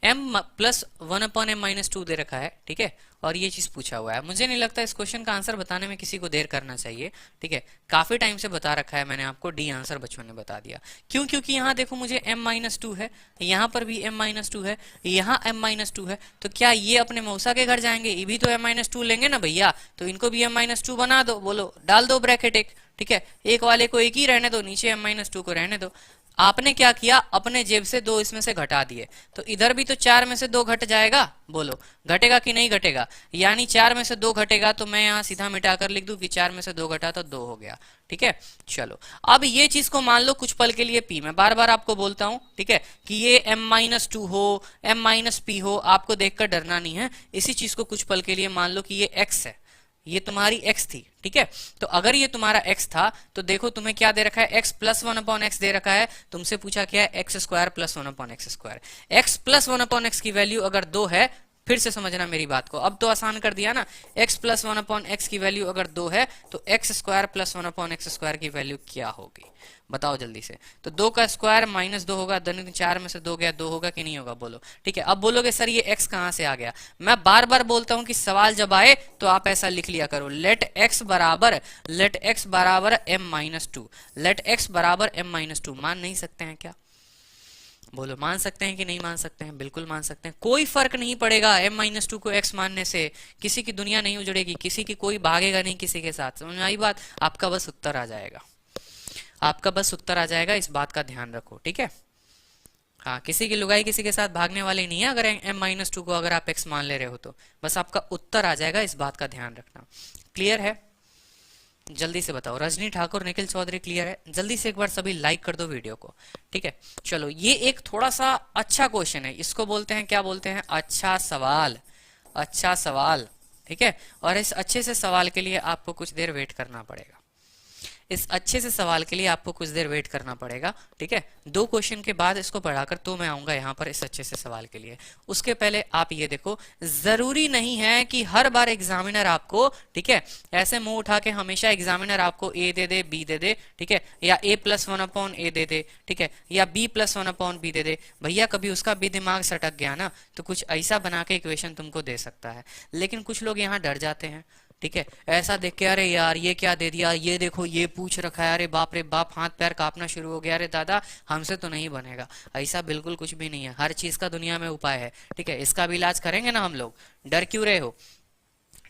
m plus one upon m minus 2 दे रखा है। ठीक है, और ये चीज पूछा हुआ है। मुझे नहीं लगता इस क्वेश्चन का आंसर बताने में किसी को देर करना चाहिए। ठीक है, काफी टाइम से बता रखा है मैंने आपको, डी आंसर बच्चों ने बता दिया। क्यों? क्योंकि यहाँ देखो मुझे m माइनस 2 है, यहाँ पर भी m माइनस 2 है, यहाँ m माइनस 2 है, तो क्या ये अपने मौसा के घर जाएंगे? ये भी तो m माइनस 2 लेंगे ना भैया, तो इनको भी m माइनस 2 बना दो। बोलो डाल दो ब्रैकेट एक। ठीक है, एक वाले को एक ही रहने दो, नीचे m माइनस 2 को रहने दो। आपने क्या किया? अपने जेब से 2 इसमें से घटा दिए, तो इधर भी तो 4 में से 2 घट जाएगा। बोलो घटेगा कि नहीं घटेगा? यानी 4 में से 2 घटेगा, तो मैं यहाँ सीधा मिटाकर लिख दूं कि 4 में से 2 घटा तो 2 हो गया। ठीक है, चलो अब ये चीज को मान लो कुछ पल के लिए p, मैं बार बार आपको बोलता हूं, ठीक है, कि ये m माइनस 2 हो, m माइनस p हो, आपको देखकर डरना नहीं है। इसी चीज को कुछ पल के लिए मान लो कि ये x है, ये तुम्हारी x थी। ठीक है, तो अगर ये तुम्हारा x था तो देखो तुम्हें क्या दे रखा है? x plus one upon x दे रखा है। तुमसे पूछा क्या है? X square plus one upon x square. x plus one upon x की वैल्यू अगर 2 है, फिर से समझना मेरी बात को, अब तो आसान कर दिया ना। x plus one upon x की वैल्यू अगर 2 है तो x square plus one upon x square की वैल्यू क्या होगी? बताओ जल्दी से। तो 2 का स्क्वायर माइनस 2 होगा, 4 में से 2 गया, 2 होगा कि नहीं होगा? बोलो। ठीक है, अब बोलोगे सर ये x कहां से आ गया? मैं बार बार बोलता हूं कि सवाल जब आए तो आप ऐसा लिख लिया करो, लेट x बराबर m माइनस 2, लेट x बराबर m माइनस 2। मान नहीं सकते हैं क्या? बोलो मान सकते हैं कि नहीं मान सकते हैं? बिल्कुल मान सकते हैं, कोई फर्क नहीं पड़ेगा m माइनस 2 को x मानने से, किसी की दुनिया नहीं उजड़ेगी, किसी की कोई भागेगा नहीं किसी के साथ। समझ में आई बात? आपका बस उत्तर आ जाएगा, आपका बस उत्तर आ जाएगा, इस बात का ध्यान रखो। ठीक है, हाँ, किसी की लुगाई किसी के साथ भागने वाली नहीं है। अगर m माइनस 2 को अगर आप x मान ले रहे हो तो बस आपका उत्तर आ जाएगा, इस बात का ध्यान रखना। क्लियर है? जल्दी से बताओ। रजनी ठाकुर, निखिल चौधरी, क्लियर है? जल्दी से एक बार सभी लाइक कर दो वीडियो को। ठीक है, चलो ये एक थोड़ा सा अच्छा क्वेश्चन है, इसको बोलते हैं, क्या बोलते हैं? अच्छा सवाल, अच्छा सवाल। ठीक है, और इस अच्छे से सवाल के लिए आपको कुछ देर वेट करना पड़ेगा। इस अच्छे से सवाल के लिए आपको कुछ देर वेट करना पड़ेगा, ठीक है। 2 क्वेश्चन के बाद इसको पढ़ाकर तो मैं आऊंगा यहाँ पर इस अच्छे से सवाल के लिए। उसके पहले आप ये देखो, जरूरी नहीं है कि हर बार एग्जामिनर आपको, ठीक है, ऐसे मुंह उठा के हमेशा एग्जामिनर आपको ए दे दे, बी दे दे, ठीक है, या a+1/a दे दे, ठीक है, या b+1/b दे दे। भैया कभी उसका भी दिमाग सटक गया ना तो कुछ ऐसा बना के इक्वेशन तुमको दे सकता है। लेकिन कुछ लोग यहाँ डर जाते हैं, ठीक है, ऐसा देख के अरे यार ये क्या दे दिया, ये देखो ये पूछ रखा है, अरे बाप रे बाप, हाथ पैर कांपना शुरू हो गया, अरे दादा हमसे तो नहीं बनेगा। ऐसा बिल्कुल कुछ भी नहीं है, हर चीज का दुनिया में उपाय है, ठीक है। इसका भी इलाज करेंगे ना हम लोग, डर क्यों रहे हो,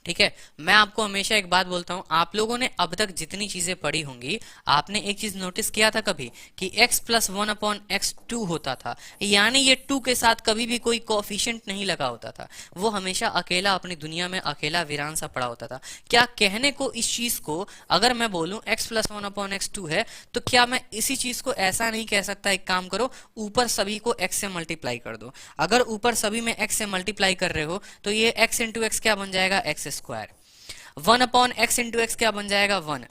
ठीक है। मैं आपको हमेशा एक बात बोलता हूं, आप लोगों ने अब तक जितनी चीजें पढ़ी होंगी, आपने एक चीज नोटिस किया था कभी कि x+1/x2 होता था, यानी ये 2 के साथ कभी भी कोई कोएफिशिएंट नहीं लगा होता था, वो हमेशा अकेला अपनी दुनिया में अकेला वीरान सा पड़ा होता था। क्या कहने को इस चीज को, अगर मैं बोलूं x+1/x2 है, तो क्या मैं इसी चीज को ऐसा नहीं कह सकता, एक काम करो ऊपर सभी को x से मल्टीप्लाई कर दो। अगर ऊपर सभी में x से मल्टीप्लाई कर रहे हो तो ये x इंटू एक्स क्या बन जाएगा, x square. 1/x into x क्या बन जाएगा, 1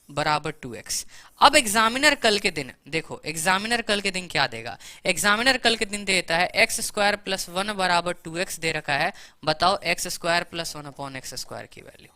बराबर 2x। अब एग्जामिनर कल के दिन देखो, एग्जामिनर कल के दिन क्या देगा, एग्जामिनर कल के दिन देता है x² + 1 बराबर 2x दे रखा है। बताओ x² + 1/x² की वैल्यू,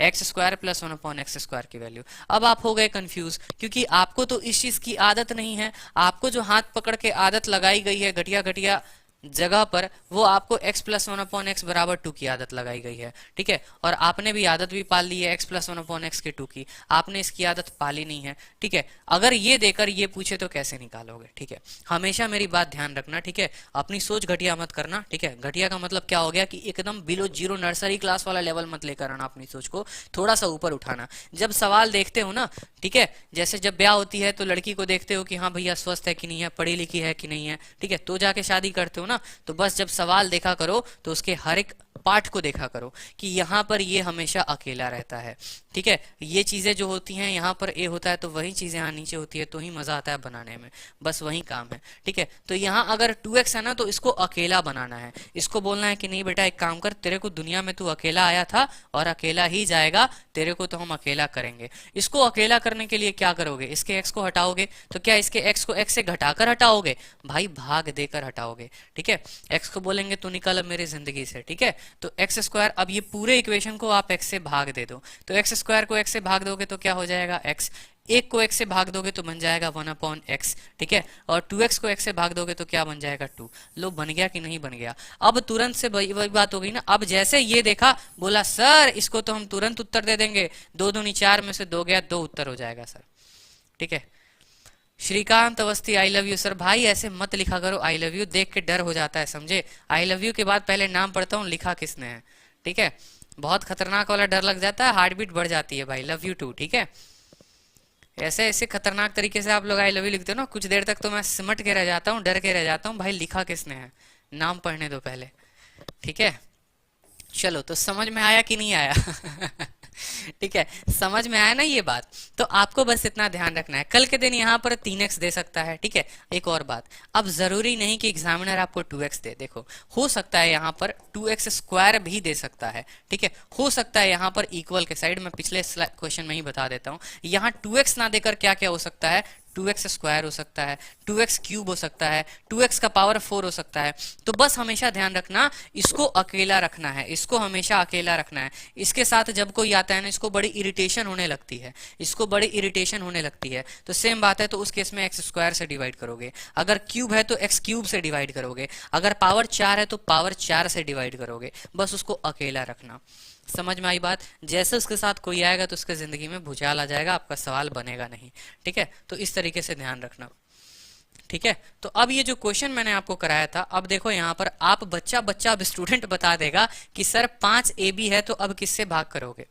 x² + 1/x² की वैल्यू। अब आप हो गए कंफ्यूज, क्योंकि आपको तो इस चीज की आदत नहीं है। आपको जो हाथ पकड़ के आदत लगाई गई है घटिया घटिया जगह पर, वो आपको x+1/x बराबर 2 की आदत लगाई गई है, ठीक है। और आपने भी आदत भी पाल ली है x+1/x के 2 की, आपने इसकी आदत पाली नहीं है, ठीक है। अगर ये देकर ये पूछे तो कैसे निकालोगे, ठीक है। हमेशा मेरी बात ध्यान रखना, ठीक है, अपनी सोच घटिया मत करना, ठीक है। घटिया का मतलब क्या हो गया कि एकदम बिलो जीरो नर्सरी क्लास वाला लेवल मत लेकर आना, अपनी सोच को थोड़ा सा ऊपर उठाना। जब सवाल देखते हो ना, ठीक है, जैसे जब ब्याह होती है तो लड़की को देखते हो कि हाँ भैया स्वस्थ है कि नहीं है, पढ़ी लिखी है कि नहीं है, ठीक है, तो जाके शादी करते हो ना। तो बस जब सवाल देखा करो तो उसके हर एक पार्ट को देखा करो कि यहाँ पर ये हमेशा अकेला रहता है, ठीक है। ये चीजें जो होती हैं यहाँ पर ए होता है तो वही चीजें यहाँ नीचे होती है, तो ही मजा आता है बनाने में, बस वही काम है, ठीक है। तो यहाँ अगर 2x है ना तो इसको अकेला बनाना है, इसको बोलना है कि नहीं बेटा एक काम कर, तेरे को दुनिया में तू अकेला आया था और अकेला ही जाएगा, तेरे को तो हम अकेला करेंगे। इसको अकेला करने के लिए क्या करोगे, इसके x को हटाओगे, तो क्या इसके x को x से घटाकर हटाओगे, भाई भाग देकर हटाओगे, ठीक है। x को बोलेंगे तू निकल अब मेरी जिंदगी से, ठीक है। तो x², अब ये पूरे इक्वेशन को आप x से भाग दे दो, तो x² को x से भाग दोगे तो क्या हो जाएगा x, एक को x से भाग दोगे तो बन जाएगा 1/x, ठीक है। और 2x को x से भाग दोगे तो क्या बन जाएगा 2। लो बन गया कि नहीं बन गया। अब तुरंत से वही बात हो गई ना, अब जैसे ये देखा बोला सर इसको तो हम तुरंत उत्तर दे देंगे, 2 दूनी 4 में से 2 गया, 2 उत्तर हो जाएगा सर, ठीक है। Shrikant Awasthi I love you sir, भाई ऐसे मत लिखा करो आई लव यू, देख के डर हो जाता है समझे। आई लव यू के बाद पहले नाम पढ़ता हूँ लिखा किसने है, ठीक है। बहुत खतरनाक वाला डर लग जाता है, हार्ट बीट बढ़ जाती है भाई, लव यू टू, ठीक है। ऐसे ऐसे खतरनाक तरीके से आप लोग आई लव यू लिखते हो ना, कुछ देर तक तो मैं सिमट के रह जाता हूँ, डर के रह जाता हूँ, भाई लिखा किसने है, नाम पढ़ने दो पहले, ठीक है। चलो तो समझ में आया कि नहीं आया ठीक है, समझ में आया ना ये बात। तो आपको बस इतना ध्यान रखना है, कल के दिन यहाँ पर 3x दे सकता है, ठीक है। एक और बात, अब जरूरी नहीं कि एग्जामिनर आपको 2x दे, देखो हो सकता है यहाँ पर 2x² भी दे सकता है, ठीक है। हो सकता है यहाँ पर इक्वल के साइड, मैं पिछले क्वेश्चन में ही बता देता हूँ, यहाँ 2x ना देकर क्या क्या हो सकता है, 2x² हो सकता है, 2x³ हो सकता है, 2x का पावर 4 हो सकता है। तो बस हमेशा ध्यान रखना, इसको अकेला रखना है, इसको हमेशा अकेला रखना है। इसके साथ जब कोई आता है ना इसको बड़ी इरिटेशन होने लगती है, इसको बड़ी इरिटेशन होने लगती है, तो सेम बात है, तो उस केस में x² से डिवाइड करोगे, अगर क्यूब है तो x³ से डिवाइड करोगे, अगर पावर 4 है तो पावर 4 से डिवाइड करोगे, बस उसको अकेला रखना। समझ में आई बात। जैसे उसके साथ कोई आएगा तो उसके जिंदगी में भूचाल आ जाएगा, आपका सवाल बनेगा नहीं, ठीक है। तो इस तरीके से ध्यान रखना, ठीक है। तो अब ये जो क्वेश्चन मैंने आपको कराया था, अब देखो यहाँ पर आप बच्चा बच्चा अब स्टूडेंट बता देगा कि सर 5 AB है तो अब किससे भाग करोगे,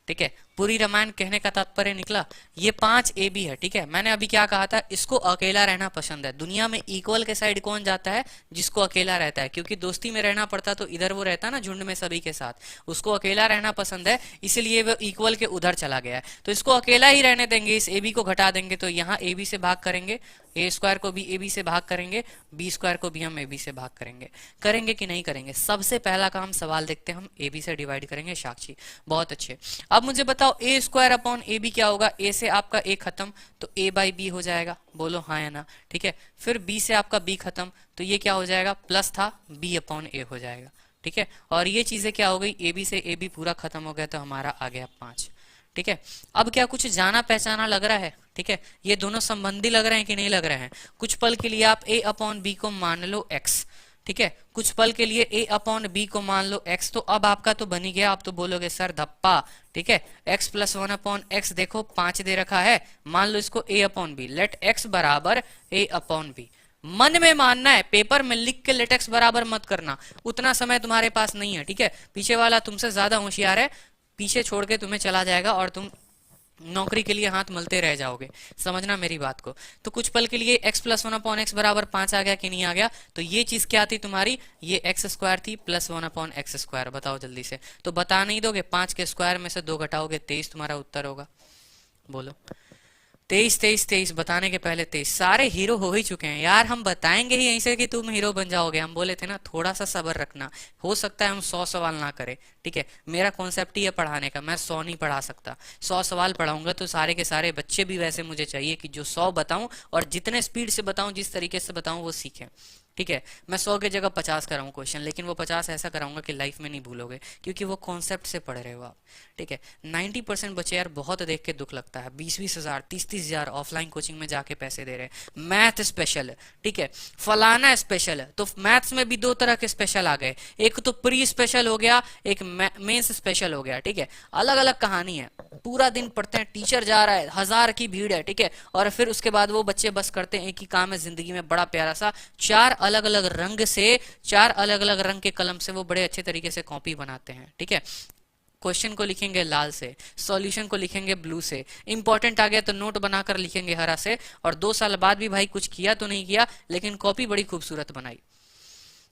ठीक है। पूरी रामायण कहने का तात्पर्य निकला ये 5 AB है, ठीक है। मैंने अभी क्या कहा था, इसको अकेला रहना पसंद है। दुनिया में इक्वल के साइड कौन जाता है, जिसको अकेला रहता है, क्योंकि दोस्ती में रहना पड़ता तो इधर वो रहता ना झुंड में सभी के साथ, उसको अकेला रहना पसंद है, इसीलिए वो इक्वल के उधर चला गया है। तो इसको अकेला ही रहने देंगे, इस AB को घटा देंगे, तो यहाँ AB से भाग करेंगे, A² को भी AB से भाग करेंगे, B² को भी हम AB से भाग करेंगे। करेंगे कि नहीं करेंगे, सबसे पहला काम सवाल देखते हैं हम, AB से डिवाइड करेंगे साक्षी, बहुत अच्छे। अब मुझे बता बताओ ए स्क्वायर अपॉन ए बी क्या होगा, ए से आपका ए खत्म तो ए बाई बी हो जाएगा, बोलो हाँ या ना। ठीक है, फिर बी से आपका बी खत्म तो ये क्या हो जाएगा, प्लस था बी अपॉन ए हो जाएगा। ठीक है, और ये चीजें क्या हो गई, ए बी से ए बी पूरा खत्म हो गया तो हमारा आ गया 5। ठीक है, अब क्या कुछ जाना पहचाना लग रहा है। ठीक है, ये दोनों संबंधी लग रहे हैं कि नहीं लग रहे हैं। कुछ पल के लिए आप a अपॉन बी को मान लो x। ठीक है, कुछ पल के लिए a अपॉन बी को मान लो x, तो अब आपका तो बन ही गया। आप तो बोलोगे सर धप्पा। ठीक है, x प्लस 1 अपॉन एक्स, देखो 5 दे रखा है, मान लो इसको a upon b, let x बराबर a अपॉन बी। मन में मानना है, पेपर में लिख के लेट x बराबर मत करना, उतना समय तुम्हारे पास नहीं है। ठीक है, पीछे वाला तुमसे ज्यादा होशियार है, पीछे छोड़ के तुम्हें चला जाएगा और तुम नौकरी के लिए हाथ मलते रह जाओगे। समझना मेरी बात को। तो कुछ पल के लिए x प्लस 1 अपॉन एक्स बराबर 5 आ गया कि नहीं आ गया, तो ये चीज क्या थी तुम्हारी, ये एक्स स्क्वायर थी प्लस 1 अपॉन एक्स स्क्वायर। बताओ जल्दी से, तो बता नहीं दोगे, 5 के स्क्वायर में से 2 घटाओगे 23 तुम्हारा उत्तर होगा। बोलो 23 23 23, बताने के पहले 23। सारे हीरो हो ही चुके हैं यार, हम बताएंगे ही यहीं से कि तुम हीरो बन जाओगे। हम बोले थे ना थोड़ा सा सब्र रखना, हो सकता है हम 100 सवाल ना करें। ठीक है, मेरा कॉन्सेप्ट ही है पढ़ाने का, मैं 100 नहीं पढ़ा सकता। 100 सवाल पढ़ाऊंगा तो सारे के सारे बच्चे भी वैसे मुझे चाहिए कि जो 100 बताऊं और जितने स्पीड से बताऊं, जिस तरीके से बताऊं वो सीखें। ठीक है, मैं 100 की जगह 50 कराऊं क्वेश्चन, लेकिन वो 50 ऐसा कराऊंगा कि लाइफ में नहीं भूलोगे, क्योंकि वो कॉन्सेप्ट से पढ़ रहे हो आप। ठीक है, 90% बच्चे यार बहुत देख के दुख लगता है, 20-20 हजार 30-30 हजार ऑफलाइन कोचिंग में जाके पैसे दे रहे हैं। मैथ स्पेशल है, ठीक है, फलाना स्पेशल है, तो मैथ्स में भी 2 तरह के स्पेशल आ गए, एक तो प्री स्पेशल हो गया, एक मेंस स्पेशल हो गया। ठीक है, अलग अलग कहानी है। पूरा दिन पढ़ते हैं, टीचर जा रहा है, 1000 की भीड़ है। ठीक है, और फिर उसके बाद वो बच्चे बस करते हैं एक ही काम है जिंदगी में, बड़ा प्यारा सा 4 अलग अलग रंग से, 4 अलग अलग रंग के कलम से वो बड़े अच्छे तरीके से कॉपी बनाते हैं। ठीक है, क्वेश्चन को लिखेंगे लाल से, सॉल्यूशन को लिखेंगे ब्लू से, इंपॉर्टेंट आ गया तो नोट बनाकर लिखेंगे हरा से, और 2 साल बाद भी भाई कुछ किया तो नहीं किया, लेकिन कॉपी बड़ी खूबसूरत बनाई।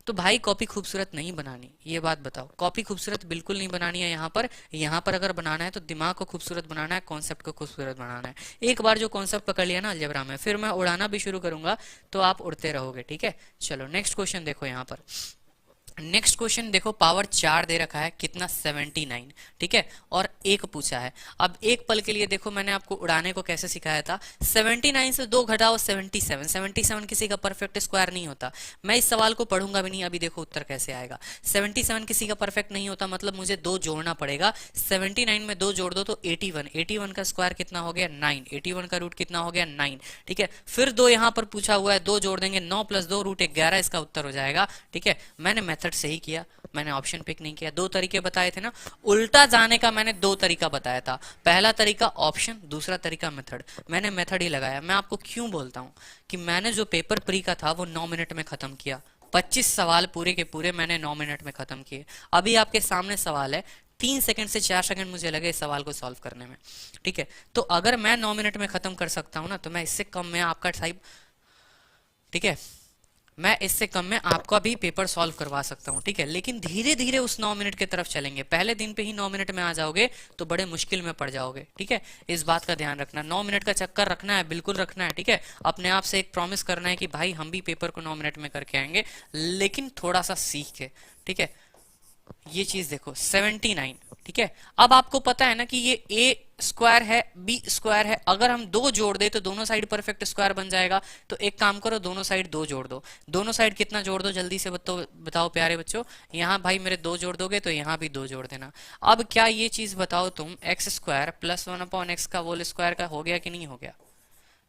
तो भाई कॉपी खूबसूरत नहीं बनानी, ये बात बताओ, कॉपी खूबसूरत बिल्कुल नहीं बनानी है। यहाँ पर अगर बनाना है तो दिमाग को खूबसूरत बनाना है, कॉन्सेप्ट को खूबसूरत बनाना है। एक बार जो कॉन्सेप्ट पकड़ लिया ना अलजेब्रा में, फिर मैं उड़ाना भी शुरू करूंगा तो आप उड़ते रहोगे। ठीक है, चलो नेक्स्ट क्वेश्चन देखो। यहाँ पर नेक्स्ट क्वेश्चन देखो, पावर 4 दे रखा है, कितना 79। ठीक है, और 1 पूछा है। अब एक पल के लिए देखो, मैंने आपको उड़ाने को कैसे सिखाया था, 79 से 2 घटाओ 77। 77 किसी का परफेक्ट स्क्वायर नहीं होता। मैं इस सवाल को पढ़ूंगा भी नहीं, अभी देखो उत्तर कैसे आएगा। 77 किसी का परफेक्ट नहीं होता, मतलब मुझे 2 जोड़ना पड़ेगा। 79 में 2 जोड़ दो तो 81। 81 का स्क्वायर कितना हो गया 9। 81 का रूट कितना हो गया 9। ठीक है, फिर 2 यहाँ पर पूछा हुआ है, 2 जोड़ देंगे, 9 + 2 रूट 11, इसका उत्तर हो जाएगा। ठीक है, मैंने मेथड सही किया, मैंने ऑप्शन पिक नहीं किया। 2 तरीके बताए थे ना, उल्टा जाने का मैंने 2 तरीका बताया था। पहला तरीका ऑप्शन, दूसरा तरीका मेथड। मैंने मेथड ही लगाया। मैं आपको क्यों बोलता हूं कि मैंने जो पेपर प्री का था वो 9 मिनट में खत्म किया। 25 सवाल पूरे के पूरे मैंने 9 मिनट में खत्म किए। अभी आपके सामने सवाल है, 3 सेकंड से 4 सेकंड मुझे लगे इस सवाल को सॉल्व करने में। ठीक है, तो अगर मैं 9 मिनट में खत्म कर सकता हूं ना, तो मैं इससे कम में आपका टाइप, ठीक है, मैं इससे कम में आपका भी पेपर सॉल्व करवा सकता हूं। ठीक है, लेकिन धीरे धीरे उस 9 मिनट की तरफ चलेंगे। पहले दिन पे ही 9 मिनट में आ जाओगे तो बड़े मुश्किल में पड़ जाओगे। ठीक है, इस बात का ध्यान रखना। 9 मिनट का चक्कर रखना है, बिल्कुल रखना है। ठीक है, अपने आप से एक प्रॉमिस करना है कि भाई हम भी पेपर को 9 मिनट में करके आएंगे, लेकिन थोड़ा सा सीख के। ठीक है, ये चीज देखो 79। ठीक है, अब आपको पता है ना कि ये ए स्क्वायर है, बी स्क्वायर है, अगर हम 2 जोड़ दे तो दोनों साइड परफेक्ट स्क्वायर बन जाएगा। तो एक काम करो, दोनों साइड 2 जोड़ दो। दोनों साइड कितना जोड़ दो जल्दी से बताओ प्यारे बच्चों। यहाँ भाई मेरे 2 जोड़ दोगे तो यहाँ भी 2 जोड़ देना। अब क्या ये चीज बताओ तुम, x square plus 1 upon x का होल स्क्वायर का हो गया कि नहीं हो गया?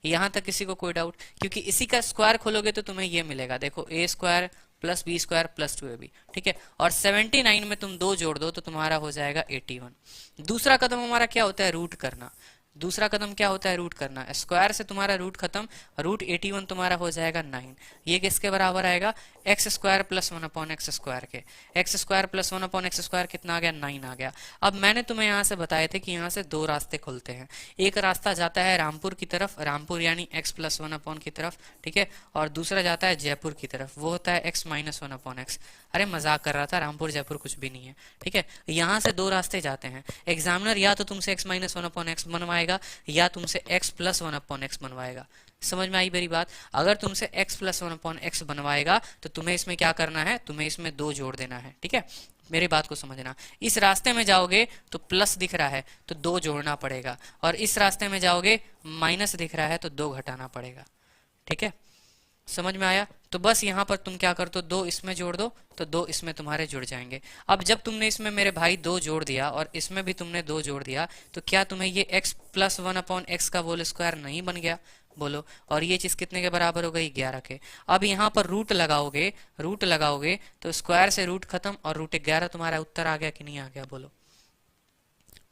यहां तक किसी को कोई डाउट? क्योंकि इसी का स्क्वायर खोलोगे तो तुम्हें ये मिलेगा, देखो A square plus B square plus 2ab। ठीक है, और 79 में तुम 2 जोड़ दो तो तुम्हारा हो जाएगा 81। दूसरा कदम हमारा क्या होता है, रूट करना। दूसरा कदम क्या होता है, रूट करना। स्क्वायर से तुम्हारा रूट खत्म, रूट 81 तुम्हारा हो जाएगा 9। ये किसके बराबर आएगा, x square plus 1 upon x square के। X square plus 1 upon x square कितना आ गया, 9 आ गया। अब मैंने तुम्हें यहाँ से बताए थे कि यहाँ से 2 रास्ते खुलते हैं। एक रास्ता जाता है रामपुर की तरफ, रामपुर यानी एक्स प्लस 1 अपॉन की तरफ। ठीक है, और दूसरा जाता है जयपुर की तरफ, वो होता है एक्स माइनस 1 अपॉन एक्स। अरे मजाक कर रहा था, रामपुर जयपुर कुछ भी नहीं है। ठीक है, यहाँ से 2 रास्ते जाते हैं। एग्जामिनर या तो तुमसे एक्स माइनस 1 अपॉन एक्स बनवाएगा या तुमसे x प्लस 1 अपॉन एक्स बनवाएगा। समझ में आई मेरी बात? अगर तुमसे x प्लस 1 अपॉन एक्स बनवाएगा तो तुम्हें इसमें क्या करना है, तुम्हें इसमें 2 जोड़ देना है। ठीक है, मेरी बात को समझना, इस रास्ते में जाओगे तो प्लस दिख रहा है तो 2 जोड़ना पड़ेगा, और इस रास्ते में जाओगे माइनस दिख रहा है तो 2 घटाना पड़ेगा। ठीक है, समझ में आया? तो बस यहाँ पर तुम क्या कर दो, 2 इसमें जोड़ दो तो 2 इसमें तुम्हारे जुड़ जाएंगे। अब जब तुमने इसमें मेरे भाई 2 जोड़ दिया और इसमें भी तुमने 2 जोड़ दिया, तो क्या तुम्हें ये x प्लस 1/x का होल स्क्वायर नहीं बन गया? बोलो। और ये चीज कितने के बराबर हो गई? 11 के। अब यहाँ पर रूट लगाओगे तो स्क्वायर से रूट खत्म और रूट 11 तुम्हारा उत्तर आ गया कि नहीं आ गया? बोलो।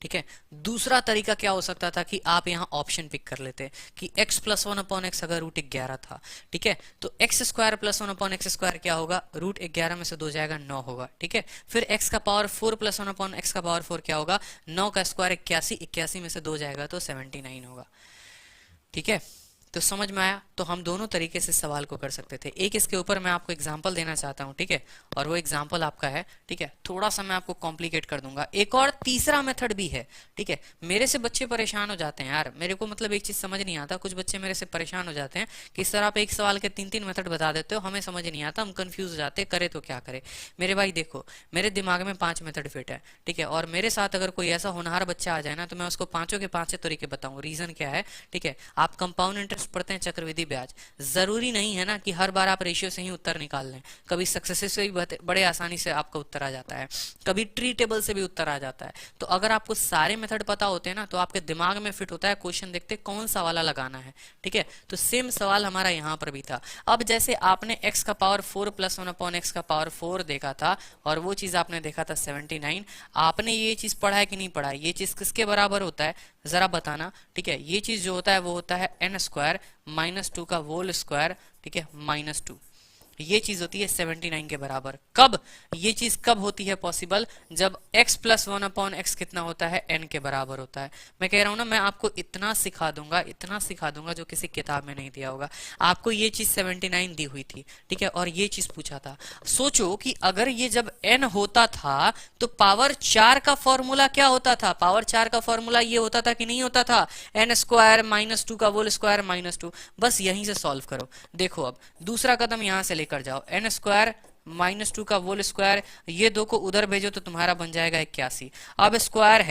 ठीक है, दूसरा तरीका क्या हो सकता था कि आप यहाँ ऑप्शन पिक कर लेते कि x प्लस 1/x अगर रूट 11 था, ठीक है, तो x square plus 1/x square क्या होगा? रूट 11 में से 2 जाएगा 9 होगा। ठीक है, फिर x का पावर 4 प्लस 1/x का पावर 4 क्या होगा? 9 का स्क्वायर 81, 81 में से 2 जाएगा तो 79 होगा। ठीक है, तो समझ में आया? तो हम दोनों तरीके से सवाल को कर सकते थे। एक इसके ऊपर मैं आपको एग्जांपल देना चाहता हूं, ठीक है, और वो एग्जांपल आपका है, ठीक है, थोड़ा सा मैं आपको कॉम्प्लिकेट कर दूंगा। एक और तीसरा मेथड भी है, ठीक है। मेरे से बच्चे परेशान हो जाते हैं यार, मेरे को मतलब एक चीज समझ नहीं आता, कुछ बच्चे मेरे से परेशान हो जाते हैं कि सर आप एक सवाल के 3-3 मेथड बता देते हो, हमें समझ नहीं आता, हम कंफ्यूज हो जाते, करे तो क्या करे। मेरे भाई देखो, मेरे दिमाग में 5 मेथड फिट है, ठीक है, और मेरे साथ अगर कोई ऐसा होनहार बच्चा आ जाए ना, तो मैं उसको पांचों के 5 तरीके बताऊं। रीजन क्या है? ठीक है, आप कंपाउंड इंटरेस्ट पढ़ते हैं, चक्रवृद्धि ब्याज, जरूरी नहीं है ना कि हर बार आप रेशियो से ही उत्तर निकाल लें। कभी सक्सेसिव से भी बड़े आसानी से आपका उत्तर आ जाता है, कभी ट्री टेबल से भी उत्तर आ जाता है। तो अगर आपको सारे मेथड पता होते हैं ना, तो आपके दिमाग में फिट होता है, क्वेश्चन देखते कौन सा वाला लगाना है। ठीक है, तो सेम सवाल हमारा यहाँ पर भी था। अब जैसे आपने x का पावर 4 प्लस 1/x का पावर 4 देखा था, और वो चीज आपने देखा था 79, आपने ये चीज पढ़ा है कि नहीं पढ़ा है? ये चीज किसके बराबर होता है जरा बताना। ठीक है, ये चीज जो होता है वो होता है n स्क्वायर माइनस 2 का होल स्क्वायर, ठीक है, माइनस 2। ये चीज होती है 79 के बराबर। कब ये चीज कब होती है पॉसिबल? जब x प्लस 1/x कितना होता है? n के बराबर होता है। मैं कह रहा हूं ना, मैं आपको इतना सिखा दूंगा जो किसी किताब में नहीं दिया होगा। आपको ये चीज 79 दी हुई थी, ठीक है, और ये चीज पूछा था। सोचो कि अगर ये जब n होता था तो पावर 4 का फॉर्मूला क्या होता था? पावर 4 का फॉर्मूला ये होता था कि नहीं होता था? n स्क्वायर माइनस 2 का होल स्क्वायर माइनस 2। बस यहीं से सॉल्व करो। देखो, अब दूसरा कदम यहां से कर जाओ, n स्क्वायर माइनस 2 का होल स्क्वायर, ये 2 को उधर भेजो तो तुम्हारा बन जाएगा 81। अब स्क्वायर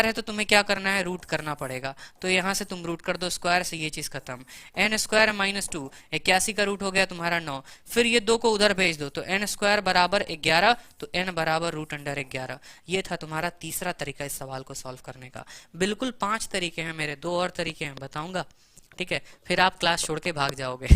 है तो तुम्हें क्या करना है? रूट करना पड़ेगा। तो यहां से तुम रूट कर दो स्क्वायर से, ये चीज खत्म। n स्क्वायर माइनस 2, 81 का रूट हो गया तुम्हारा 9। फिर ये 2 को उधर भेज दो तो n स्क्वायर बराबर 11, तो n बराबर रूट अंडर 11। ये था तुम्हारा तीसरा तरीका इस सवाल को सॉल्व करने का। बिल्कुल 5 तरीके हैं मेरे, 2 और तरीके हैं, बताऊंगा। ठीक है, फिर आप क्लास छोड़ के भाग जाओगे।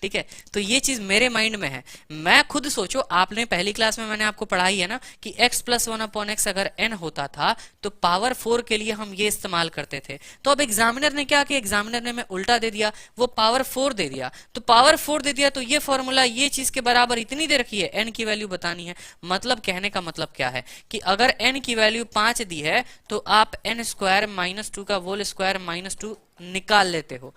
ठीक है, तो ये चीज मेरे माइंड में है। मैं खुद सोचो, आपने पहली क्लास में मैंने आपको पढ़ाई है ना कि x प्लस 1/x अगर n होता था तो पावर 4 के लिए हम ये इस्तेमाल करते थे। तो अब एग्जामिनर ने क्या किया? एग्जामिनर ने मैं उल्टा दे दिया, वो पावर 4 दे दिया। तो पावर 4 दे दिया तो ये फॉर्मूला ये चीज के बराबर इतनी दे रखी है, n की वैल्यू बतानी है। मतलब कहने का मतलब क्या है कि अगर n की वैल्यू 5 दी है तो आप n स्क्वायर माइनस 2 का होल स्क्वायर माइनस 2 निकाल लेते हो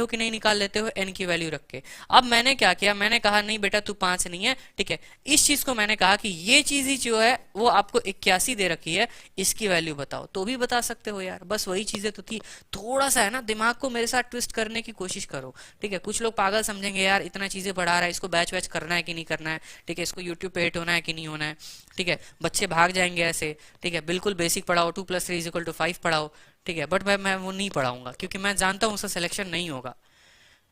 कि नहीं निकाल लेते हो? n की वैल्यू रख के। अब मैंने क्या किया? मैंने कहा नहीं बेटा तू 5 नहीं है, ठीक है, इस चीज को मैंने कहा कि ये चीज ही जो है वो आपको 81 दे रखी है, इसकी वैल्यू बताओ। तो भी बता सकते हो यार, बस वही चीजें तो थी। थोड़ा सा है ना, दिमाग को मेरे साथ ट्विस्ट करने की कोशिश करो। ठीक है, कुछ लोग पागल समझेंगे यार इतना चीजें पढ़ा रहा है, इसको बैच वैच करना है कि नहीं करना है, ठीक है, इसको यूट्यूब पे हिट होना है कि नहीं होना है, ठीक है, बच्चे भाग जाएंगे ऐसे। ठीक है, बिल्कुल बेसिक पढ़ाओ, 2 + 3 = 5 पढ़ाओ, ठीक है, बट मैं वो नहीं पढ़ाऊंगा क्योंकि मैं जानता हूं उससे सिलेक्शन नहीं होगा।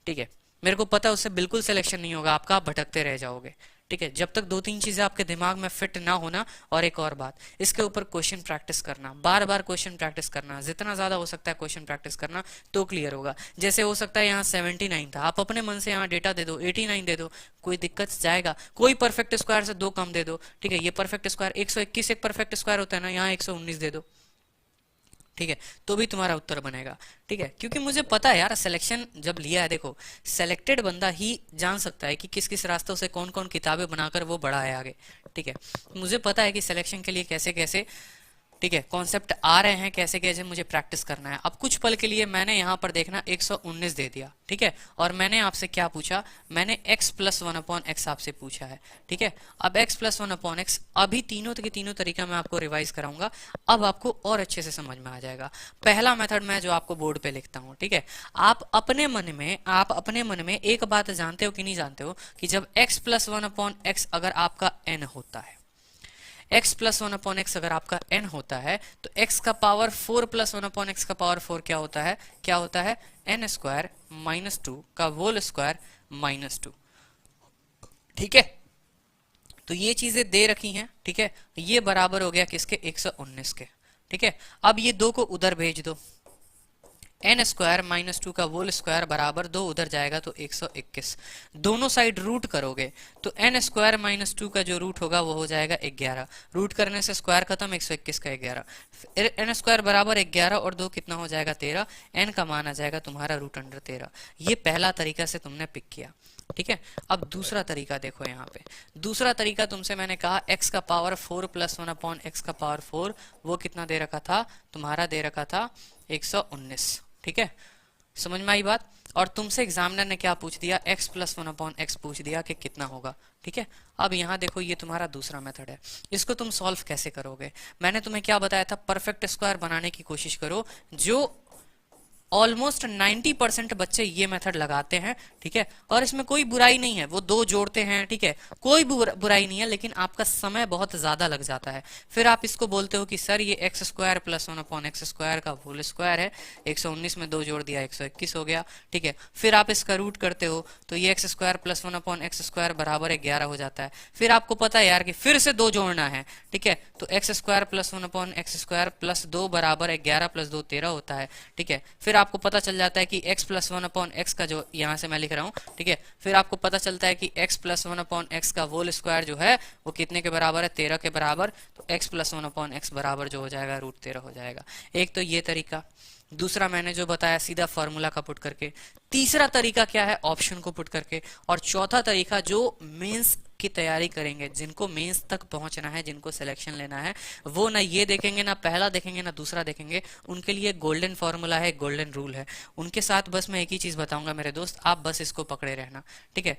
ठीक है, मेरे को पता है उससे बिल्कुल सिलेक्शन नहीं होगा, आपका आप भटकते रह जाओगे। ठीक है, जब तक 2-3 चीजें आपके दिमाग में फिट ना होना। और एक और बात, इसके ऊपर क्वेश्चन प्रैक्टिस करना, बार बार क्वेश्चन प्रैक्टिस करना, जितना ज्यादा हो सकता है क्वेश्चन प्रैक्टिस करना तो क्लियर होगा। जैसे हो सकता है यहाँ 79 था, आप अपने मन से यहाँ डेटा दे दो 89 दे दो, कोई दिक्कत जाएगा? कोई परफेक्ट स्क्वायर से 2 कम दे दो, ठीक है, ये परफेक्ट स्क्वायर 121 एक परफेक्ट स्क्वायर होता है ना, यहाँ 119 दे दो, ठीक है, तो भी तुम्हारा उत्तर बनेगा। ठीक है, क्योंकि मुझे पता है यार, सिलेक्शन जब लिया है, देखो सेलेक्टेड बंदा ही जान सकता है कि किस किस रास्तों से कौन कौन किताबें बनाकर वो बढ़ा है आगे। ठीक है, मुझे पता है कि सिलेक्शन के लिए कैसे कैसे, ठीक है, कॉन्सेप्ट आ रहे हैं, कैसे कैसे मुझे प्रैक्टिस करना है। अब कुछ पल के लिए मैंने यहाँ पर देखना 119 दे दिया, ठीक है, और मैंने आपसे क्या पूछा? मैंने x प्लस 1/x आपसे पूछा है। ठीक है, अब x प्लस 1/x, अभी तीनों के तीनों तरीका मैं आपको रिवाइज कराऊंगा, अब आपको और अच्छे से समझ में आ जाएगा। पहला मेथड मैं जो आपको बोर्ड पे लिखता हूँ, ठीक है, आप अपने मन में एक बात जानते हो कि नहीं जानते हो कि जब x प्लस 1/x अगर आपका n होता है, x प्लस 1/x अगर आपका n होता है तो x का पावर 4 प्लस 1/x का पावर 4 क्या होता है, क्या होता है, n स्क्वायर माइनस 2 का होल स्क्वायर माइनस 2। ठीक है, तो ये चीजें दे रखी हैं। ठीक है, ये बराबर हो गया किसके, 119 के। ठीक है, अब ये 2 को उधर भेज दो, n स्क्वायर माइनस 2 का होल स्क्वायर बराबर 2 उधर जाएगा तो 121। दोनों साइड रूट करोगे तो n स्क्वायर माइनस 2 का जो रूट होगा वो हो जाएगा 11। रूट करने से स्क्वायर खत्म, 121 का 11, n स्क्वायर बराबर 11 और 2 कितना हो जाएगा, 13। n का मान आ जाएगा तुम्हारा रूट अंडर 13। ये पहला तरीका से तुमने पिक किया। ठीक है, अब दूसरा तरीका देखो। यहाँ पे दूसरा तरीका तुमसे मैंने कहा x का पावर 4 प्लस 1/x का पावर 4, वो कितना दे रखा था, तुम्हारा दे रखा था 119। ठीक है, समझ में आई बात। और तुमसे एग्जामिनर ने क्या पूछ दिया, x प्लस 1/x पूछ दिया कि कितना होगा। ठीक है, अब यहाँ देखो ये तुम्हारा दूसरा मेथड है, इसको तुम सॉल्व कैसे करोगे। मैंने तुम्हें क्या बताया था, परफेक्ट स्क्वायर बनाने की कोशिश करो। जो ऑलमोस्ट 90% बच्चे ये मेथड लगाते हैं। ठीक है, और इसमें कोई बुराई नहीं है, वो 2 जोड़ते हैं। ठीक है, कोई बुराई नहीं है, लेकिन आपका समय बहुत ज्यादा लग जाता है। फिर आप इसको बोलते हो कि सर ये x square plus 1/x square का होल स्क्वायर है, 119 में 2 जोड़ दिया 121 हो गया। ठीक है, फिर आप इसका रूट करते हो तो ये x square plus 1/x square बराबर 11 हो जाता है। फिर आपको पता है यार कि फिर से 2 जोड़ना है। ठीक है, तो x square plus 1/x square plus 2 बराबर 11 प्लस 2 13 होता है। ठीक है, फिर आपको पता चल जाता है कि x प्लस 1/x का जो यहाँ से मैं लिख रहा हूँ। ठीक है, फिर आपको पता चलता है कि x प्लस 1/x का होल स्क्वायर जो है वो कितने के बराबर है, 13 के बराबर। तो x प्लस 1/x बराबर जो हो जाएगा रूट 13 हो जाएगा। एक तो ये तरीका, दूसरा मैंने जो बताया सीधा फॉर्मूला का पुट करके, तीसरा तरीका क्या है, ऑप्शन को पुट करके, और चौथा तरीका जो मेंस की तैयारी करेंगे, जिनको मेंस तक पहुंचना है, जिनको सिलेक्शन लेना है, वो ना ये देखेंगे, ना पहला देखेंगे, ना दूसरा देखेंगे। उनके लिए गोल्डन फॉर्मूला है, गोल्डन रूल है। उनके साथ बस मैं एक ही चीज बताऊंगा मेरे दोस्त, आप बस इसको पकड़े रहना। ठीक है,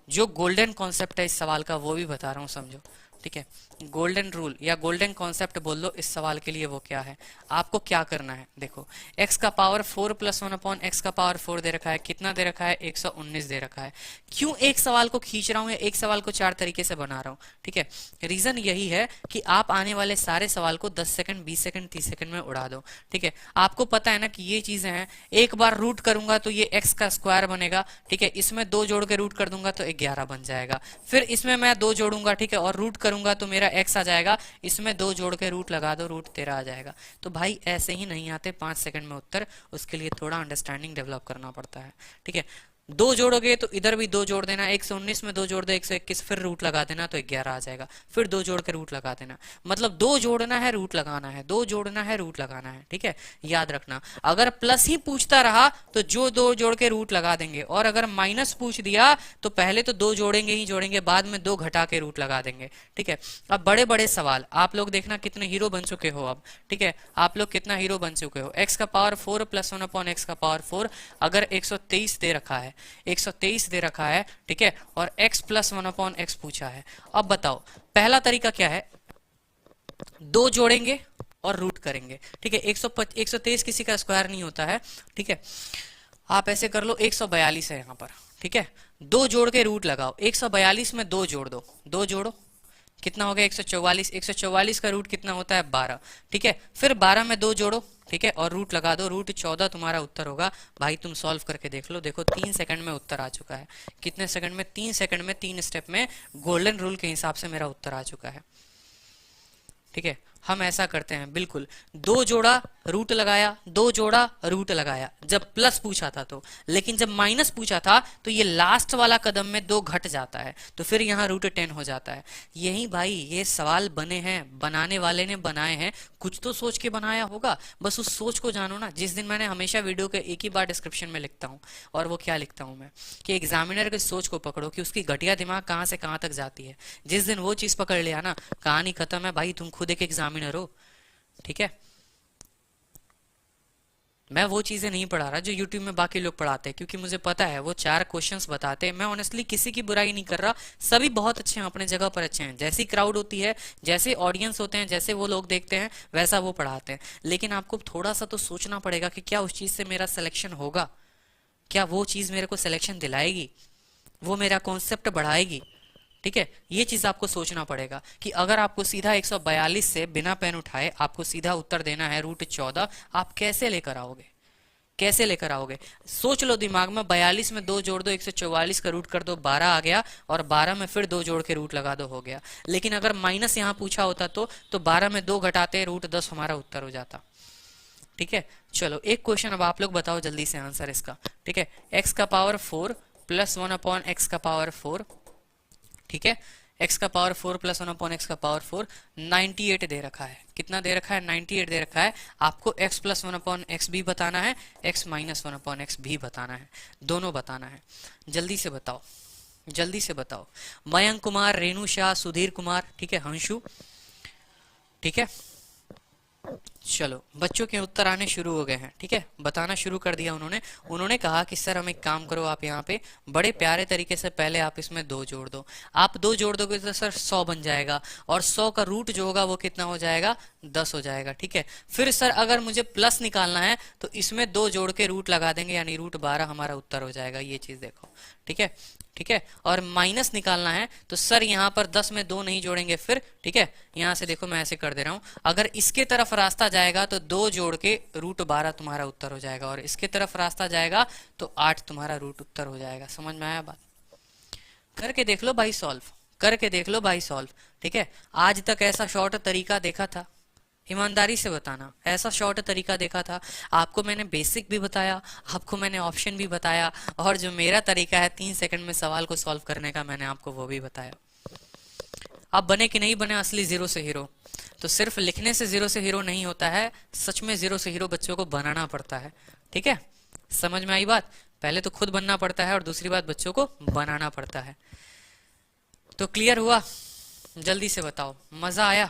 जो गोल्डन कॉन्सेप्ट है इस सवाल का वो भी बता रहा हूँ, समझो। ठीक है, गोल्डन रूल या गोल्डन कॉन्सेप्ट बोल लो इस सवाल के लिए, वो क्या है, आपको क्या करना है। देखो, x का पावर 4 प्लस 1/x का पावर 4 दे रखा है, कितना दे रखा है, 119 दे रखा है। क्यों एक सवाल को खींच रहा हूं या एक सवाल को 4 तरीके से बना रहा हूं। ठीक है, रीजन यही है कि आप आने वाले सारे सवाल को 10 सेकंड 20 सेकंड 30 सेकंड में उड़ा दो। ठीक है, आपको पता है ना कि ये चीजें हैं, एक बार रूट करूंगा तो ये x का स्क्वायर बनेगा। ठीक है, इसमें 2 जोड़ के रूट कर दूंगा तो 11 बन जाएगा। फिर इसमें मैं 2 जोड़ूंगा, ठीक है, और रूट करूंगा तो मेरा x आ जाएगा। इसमें 2 जोड़ के रूट लगा दो, रूट 13 आ जाएगा। तो भाई ऐसे ही नहीं आते 5 सेकंड में उत्तर, उसके लिए थोड़ा अंडरस्टैंडिंग डेवलप करना पड़ता है। ठीक है, 2 जोड़ोगे तो इधर भी 2 जोड़ देना, 119 में 2 जोड़ दो 121, फिर रूट लगा देना तो 11 आ जाएगा। फिर 2 जोड़ के रूट लगा देना, मतलब 2 जोड़ना है रूट लगाना है, 2 जोड़ना है रूट लगाना है। ठीक है, याद रखना। अगर प्लस ही पूछता रहा तो जो 2 जोड़ के रूट लगा देंगे, और अगर माइनस पूछ दिया तो पहले तो 2 जोड़ेंगे ही जोड़ेंगे, बाद में 2 घटा के रूट लगा देंगे। ठीक है, अब बड़े बड़े सवाल आप लोग देखना कितने हीरो बन चुके हो अब। ठीक है, आप लोग कितना हीरो बन चुके हो। x का पावर 4 प्लस 1/x का पावर 4, अगर 123 दे रखा है, 123 दे रखा है। ठीक है, और x प्लस 1/x पूछा है। अब बताओ पहला तरीका क्या है, 2 जोड़ेंगे और रूट करेंगे। ठीक है, 123 किसी का स्क्वायर नहीं होता है। ठीक है, आप ऐसे कर लो, 142 है यहाँ पर। ठीक है, 2 जोड़ के रूट लगाओ, 142 में 2 जोड़ दो, 2 जोड़ो, कितना हो गया 144। 144 का रूट कितना होता है 12। ठीक है, फिर 12 में 2 जोड़ो, ठीक है, और रूट लगा दो, रूट 14 तुम्हारा उत्तर होगा। भाई तुम सॉल्व करके देख लो, देखो 3 सेकंड में उत्तर आ चुका है। कितने सेकंड में, 3 सेकंड में, 3 स्टेप में, गोल्डन रूल के हिसाब से मेरा उत्तर आ चुका है। ठीक है, हम ऐसा करते हैं बिल्कुल, 2 जोड़ा रूट लगाया, 2 जोड़ा रूट लगाया जब प्लस पूछा था तो, लेकिन जब माइनस पूछा था तो ये लास्ट वाला कदम में 2 घट जाता है, तो फिर यहाँ रूट 10 हो जाता है। यही भाई ये सवाल बने हैं, बनाने वाले ने बनाए हैं, कुछ तो सोच के बनाया होगा, बस उस सोच को जानो ना। जिस दिन मैंने हमेशा वीडियो के एक ही बार डिस्क्रिप्शन में लिखता हूँ, और वो क्या लिखता हूँ मैं, कि एग्जामिनर की सोच को पकड़ो कि उसकी घटिया दिमाग कहाँ से कहाँ तक जाती है। जिस दिन वो चीज पकड़ लिया ना, कहानी खत्म है भाई, तुम खुद एक एग्जामिनर हो। ठीक है, मैं वो चीजें नहीं पढ़ा रहा जो यूट्यूब में बाकी लोग पढ़ाते हैं, क्योंकि मुझे पता है वो 4 क्वेश्चंस बताते हैं। मैं ऑनेस्टली किसी की बुराई नहीं कर रहा, सभी बहुत अच्छे हैं, अपने जगह पर अच्छे हैं। जैसी क्राउड होती है, जैसे ऑडियंस होते हैं, जैसे वो लोग देखते हैं, वैसा वो पढ़ाते हैं। लेकिन आपको थोड़ा सा तो सोचना पड़ेगा कि क्या उस चीज से मेरा सिलेक्शन होगा, क्या वो चीज मेरे को सिलेक्शन दिलाएगी, वो मेरा कॉन्सेप्ट बढ़ाएगी। ठीक है, ये चीज आपको सोचना पड़ेगा कि अगर आपको सीधा 142 से बिना पेन उठाए आपको सीधा उत्तर देना है √14, आप कैसे लेकर आओगे? कैसे लेकर आओगे? सोच लो दिमाग में, 42 में 2 जोड़ दो, 144 का रूट कर दो, 12 आ गया, और 12 में फिर 2 जोड़ के रूट लगा दो, हो गया। लेकिन अगर माइनस यहाँ पूछा होता तो 12 में 2 घटाते √10 हमारा उत्तर हो जाता। ठीक है, चलो एक क्वेश्चन अब आप लोग बताओ जल्दी से आंसर इसका। ठीक है, x का पावर 4 प्लस 1/x का पावर 4, ठीक है, x का पावर 4 प्लस 1/x का पावर 4, 98 दे रखा है। कितना दे रखा है? 98 दे रखा है। आपको x प्लस 1/x भी बताना है, x माइनस 1/x भी बताना है, दोनों बताना है। जल्दी से बताओ, जल्दी से बताओ। मयंक कुमार, रेणु शाह, सुधीर कुमार, ठीक है, हंशु, ठीक है। चलो बच्चों के उत्तर आने शुरू हो गए हैं। ठीक है, बताना शुरू कर दिया उन्होंने कहा कि सर हम एक काम करो, आप यहाँ पे बड़े प्यारे तरीके से पहले आप इसमें 2 जोड़ दो। आप 2 जोड़ दोगे तो सर 100 बन जाएगा, और 100 का रूट जो होगा वो कितना हो जाएगा? 10 हो जाएगा। ठीक है, फिर सर अगर मुझे प्लस निकालना है तो इसमें 2 जोड़ के रूट लगा देंगे, यानी √12 हमारा उत्तर हो जाएगा। ये चीज देखो, ठीक है, ठीक है। और माइनस निकालना है तो सर यहाँ पर 10 में 2 नहीं जोड़ेंगे फिर, ठीक है, यहाँ से देखो मैं ऐसे कर दे रहा हूँ, अगर इसके तरफ रास्ता जाएगा तो 2 जोड़ के √12 तुम्हारा उत्तर हो जाएगा, और इसके तरफ रास्ता जाएगा तो 8 तुम्हारा रूट उत्तर हो जाएगा। समझ में आया बात? करके देख लो भाई सॉल्व, करके देख लो भाई सॉल्व। ठीक है, आज तक ऐसा शॉर्ट तरीका देखा था? ईमानदारी से बताना, ऐसा शॉर्ट तरीका देखा था? आपको मैंने बेसिक भी बताया, आपको मैंने ऑप्शन भी बताया, और जो मेरा तरीका है 3 सेकंड में सवाल को सॉल्व करने का, मैंने आपको वो भी बताया। अब बने कि नहीं बने असली जीरो से हीरो? तो सिर्फ लिखने से जीरो से हीरो नहीं होता है, सच में जीरो से हीरो बच्चों को बनाना पड़ता है। ठीक है, समझ में आई बात? पहले तो खुद बनना पड़ता है और दूसरी बात बच्चों को बनाना पड़ता है। तो क्लियर हुआ? जल्दी से बताओ, मजा आया?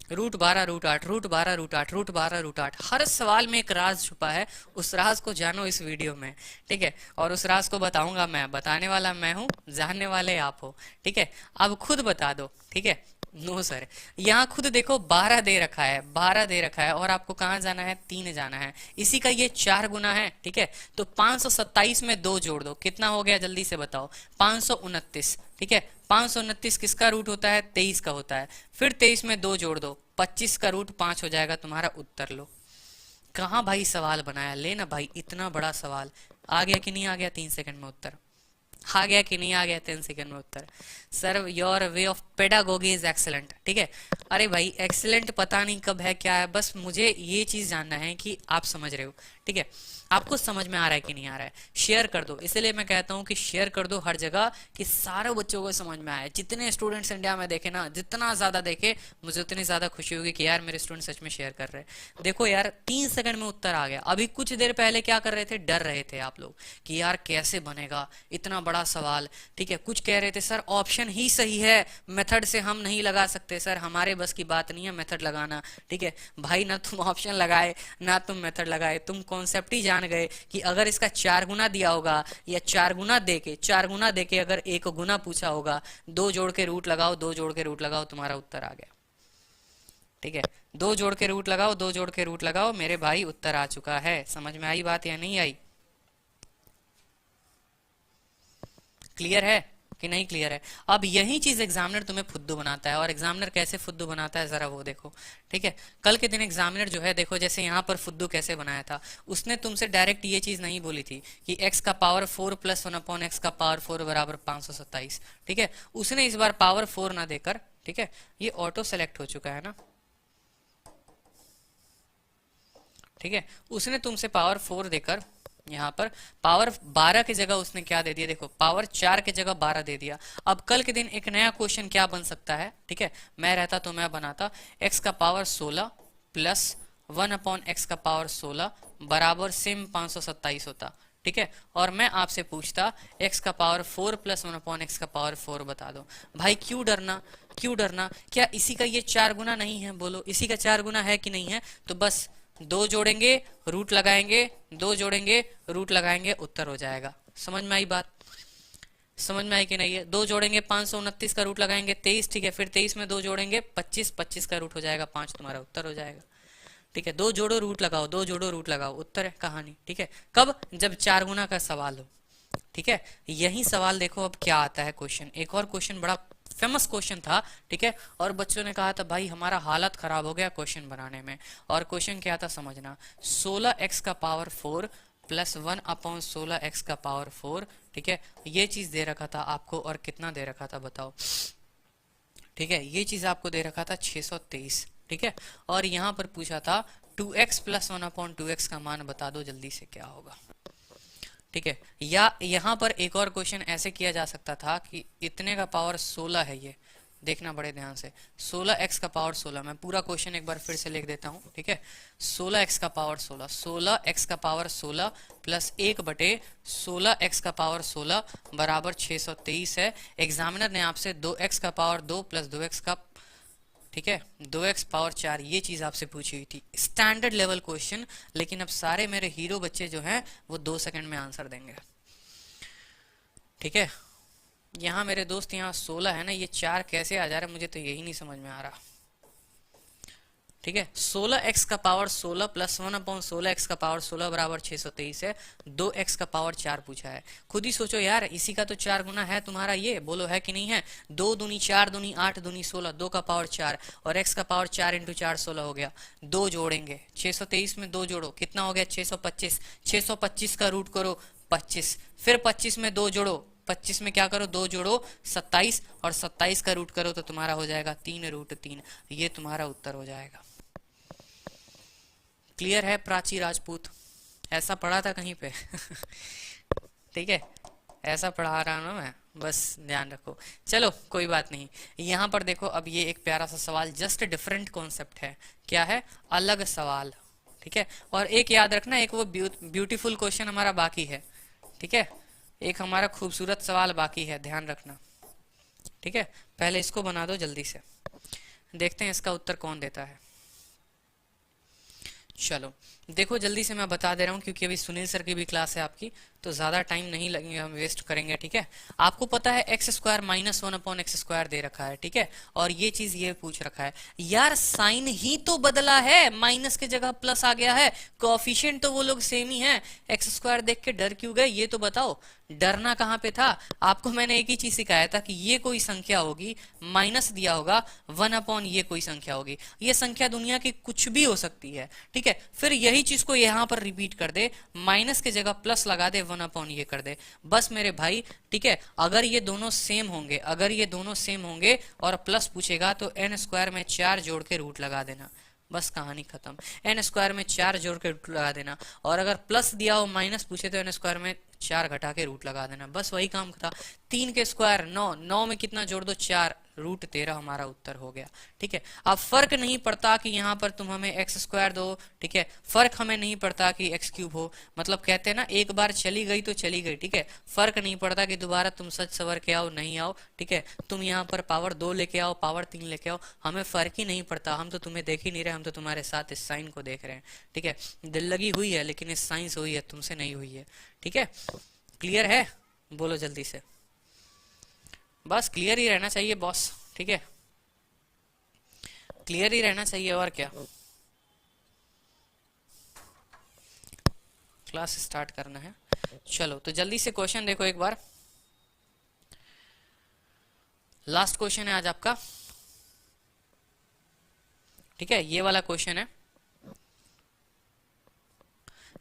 √12 √8 √12 √8 √12 √8, हर सवाल में एक राज छुपा है, उस राज को जानो इस वीडियो में। ठीक है, और उस राज को बताऊंगा मैं, बताने वाला मैं हूं, जानने वाले आप हो। ठीक है, अब खुद बता दो। ठीक है, नो सर, यहाँ खुद देखो 12 दे रखा है, 12 दे रखा है, और आपको कहाँ जाना है? 3 जाना है। इसी का ये 4 गुना है। ठीक है, तो 527 में 2 जोड़ दो, कितना हो गया? जल्दी से बताओ। 529। ठीक है, 529 किसका रूट होता है? 23 का होता है। फिर 23 में 2 जोड़ दो, 25 का रूट 5 हो जाएगा, तुम्हारा उत्तर लो। कहाँ भाई सवाल बनाया? लेना भाई, इतना बड़ा सवाल आ गया कि नहीं आ गया? 3 सेकंड में उत्तर आ गया कि नहीं आ गया? 10 सेकंड में उत्तर। Sir your way of pedagogy is excellent. ठीक है, अरे भाई एक्सेलेंट पता नहीं कब है क्या है, बस मुझे ये चीज जानना है कि आप समझ रहे हो। ठीक है, आपको समझ में आ रहा है कि नहीं आ रहा है? शेयर कर दो, इसलिए मैं कहता हूँ कि शेयर कर दो हर जगह, कि सारे बच्चों को समझ में आए। जितने स्टूडेंट्स इंडिया में देखे ना, जितना ज्यादा देखे मुझे उतनी ज्यादा खुशी होगी कि यार मेरे स्टूडेंट सच में शेयर कर रहे हैं। देखो यार 3 सेकंड में उत्तर आ गया। अभी कुछ देर पहले क्या कर रहे थे? डर रहे थे आप लोग कि यार कैसे बनेगा इतना बड़ा सवाल। ठीक है, कुछ कह रहे थे सर ऑप्शन ही सही है, मेथड से हम नहीं लगा सकते सर, हमारे बस की बात नहीं है मेथड लगाना। ठीक है भाई, ना तुम ऑप्शन लगाए ना तुम मेथड लगाए, तुम कॉन्सेप्ट ही जान गए कि अगर इसका 4 गुना दिया होगा, या 4 गुना देके अगर 1 गुना पूछा होगा, 2 जोड़ के रूट लगाओ, 2 जोड़ के रूट लगाओ, तुम्हारा उत्तर आ गया। ठीक है, 2 जोड़ के रूट लगाओ, 2 जोड़ के रूट लगाओ, मेरे भाई उत्तर आ चुका है। समझ में आई बात या नहीं आई? क्लियर है कि नहीं क्लियर है? अब यही चीज एग्जामिनर तुम्हें फुद्दू बनाता है, और एग्जामिनर कैसे फुद्दू बनाता है जरा वो देखो। ठीक है, कल के दिन एग्जामिनर जो है देखो, जैसे यहाँ पर फुद्दू कैसे बनाया था, उसने तुमसे डायरेक्ट ये चीज नहीं बोली थी कि x का पावर 4 प्लस 1/x का पावर 4 बराबर 527। ठीक है, उसने इस बार पावर 4 ना देकर, ठीक है, ये ऑटो सेलेक्ट हो चुका है ना, ठीक है, उसने तुमसे पावर 4 देकर यहाँ पर पावर 12 की जगह उसने क्या दे दिया? देखो पावर 4 की जगह 12 दे दिया। अब कल के दिन एक नया क्वेश्चन क्या बन सकता है? ठीक है, मैं रहता तो मैं बनाता x का पावर 16 प्लस 1/x का पावर 16 बराबर सेम 527 होता। ठीक है, और मैं आपसे पूछता x का पावर 4 प्लस 1/x का पावर 4 बता दो। भाई क्यों डरना, क्यों डरना? क्या इसी का ये 4 गुना नहीं है? बोलो, इसी का 4 गुना है कि नहीं है? तो बस 2 जोड़ेंगे, रूट लगाएंगे, 2 जोड़ेंगे, रूट लगाएंगे, उत्तर हो जाएगा। समझ में आई बात? समझ में आई कि नहीं है? 2 जोड़ेंगे, 529 का रूट लगाएंगे 23। ठीक है, फिर 23 में 2 जोड़ेंगे 25, 25 का रूट हो जाएगा 5, तुम्हारा उत्तर हो जाएगा। ठीक है, 2 जोड़ो रूट लगाओ, 2 जोड़ो रूट लगाओ, उत्तर है कहानी। ठीक है, कब? जब 4 गुना का सवाल हो। ठीक है, यही सवाल देखो अब क्या आता है क्वेश्चन। एक और क्वेश्चन बड़ा फेमस क्वेश्चन था, ठीक है, और बच्चों ने कहा था भाई हमारा हालत खराब हो गया क्वेश्चन बनाने में। और क्वेश्चन क्या था समझना, 16x का पावर 4 प्लस 1/16x का पावर 4, ठीक है, ये चीज दे रखा था आपको। और कितना दे रखा था बताओ, ठीक है, ये चीज आपको दे रखा था 623, ठीक है। और यहाँ पर पूछा था 2x प्लस 1/2x का मान बता दो जल्दी से क्या होगा, ठीक है। या यहाँ पर एक और क्वेश्चन ऐसे किया जा सकता था कि इतने का पावर 16 है, ये देखना बड़े ध्यान से, 16x का पावर 16, मैं पूरा क्वेश्चन एक बार फिर से लिख देता हूँ, ठीक है। 16x का पावर 16, 16x का पावर 16 प्लस 1/16x का पावर 16 बराबर 623 है। एग्जामिनर ने आपसे 2x का पावर 2 प्लस 2x का, ठीक है, 2x पावर 4, ये चीज आपसे पूछी हुई थी, स्टैंडर्ड लेवल क्वेश्चन। लेकिन अब सारे मेरे हीरो बच्चे जो हैं वो 2 सेकंड में आंसर देंगे, ठीक है। यहाँ मेरे दोस्त यहाँ 16 है ना, ये 4 कैसे आ जा रहा है मुझे तो यही नहीं समझ में आ रहा, ठीक है। 16x का पावर 16 प्लस 1/16x का पावर 16 बराबर 623 है। 2x का पावर 4 पूछा है, खुद ही सोचो यार, इसी का तो 4 गुना है तुम्हारा, ये बोलो है कि नहीं है। 2 दूनी 4 दूनी 8 दूनी 16, 2 का पावर 4 और x का पावर 4 इंटू 4 16 हो गया। 2 जोड़ेंगे 623 में 2 जोड़ो कितना हो गया 625, 625 का रूट करो 25, फिर 25 में 2 जोड़ो, 25 में क्या करो 2 जोड़ो 27, और 27 का रूट करो तो तुम्हारा हो जाएगा 3√3, ये तुम्हारा उत्तर हो जाएगा। क्लियर है प्राची राजपूत, ऐसा पढ़ा था कहीं पे ठीक है, ऐसा पढ़ा रहा हूं मैं, बस ध्यान रखो। चलो कोई बात नहीं, यहाँ पर देखो अब ये एक प्यारा सा सवाल, जस्ट डिफरेंट कॉन्सेप्ट है, क्या है, अलग सवाल, ठीक है। और एक याद रखना, एक वो ब्यूटीफुल क्वेश्चन हमारा बाकी है, ठीक है, एक हमारा खूबसूरत सवाल बाकी है, ध्यान रखना, ठीक है। पहले इसको बना दो जल्दी से, देखते हैं इसका उत्तर कौन देता है। चलो देखो जल्दी से मैं बता दे रहा हूँ, क्योंकि अभी सुनील सर की भी क्लास है आपकी, तो ज्यादा टाइम नहीं लगेगा, हम वेस्ट करेंगे, ठीक है। आपको पता है x² माइनस 1/x² दे रखा है, ठीक है, और ये चीज ये पूछ रखा है, यार साइन ही तो बदला है, माइनस के जगह प्लस आ गया है, कोएफिशिएंट तो वो लोग सेम ही है, x² देख के डर क्यों गए, ये तो बताओ, डरना कहाँ पे था। आपको मैंने एक ही चीज सिखाया था कि ये कोई संख्या होगी, माइनस दिया होगा 1/ ये कोई संख्या होगी, ये संख्या दुनिया की कुछ भी हो सकती है, ठीक है। फिर यही चीज को यहाँ पर रिपीट कर दे, माइनस के जगह प्लस लगा दे, 1/ ये कर दे, बस मेरे भाई, ठीक है। अगर ये दोनों सेम होंगे, अगर ये दोनों सेम होंगे और प्लस पूछेगा तो n² में 4 जोड़ के रूट लगा देना, बस कहानी खत्म। n² में 4 जोड़ के रूट लगा देना, और अगर प्लस दिया हो माइनस पूछे तो n² में 4 घटा के रूट लगा देना, बस वही काम था। 3 के स्क्वायर 9, 9 में कितना जोड़ दो 4, √13 हमारा उत्तर हो गया, ठीक है। अब फर्क नहीं पड़ता कि यहाँ पर तुम हमें x² दो, ठीक है, फर्क हमें नहीं पड़ता कि x³ हो, मतलब कहते हैं ना एक बार चली गई तो चली गई, ठीक है, फर्क नहीं पड़ता कि दोबारा तुम सच सवर के आओ नहीं आओ, ठीक है, तुम यहाँ पर पावर 2 लेके आओ, पावर 3 लेके आओ, हमें फर्क ही नहीं पड़ता, हम तो तुम्हें देख ही नहीं रहे, हम तो तुम्हारे साथ इस साइन को देख रहे हैं, ठीक है। दिल लगी हुई है लेकिन इस साइन से हुई है, तुमसे नहीं हुई है, ठीक है। क्लियर है, बोलो जल्दी से, बस क्लियर ही रहना चाहिए बॉस, ठीक है, क्लियर ही रहना चाहिए, और क्या, क्लास स्टार्ट करना है। चलो तो जल्दी से क्वेश्चन देखो एक बार, लास्ट क्वेश्चन है आज आपका, ठीक है, ये वाला क्वेश्चन है,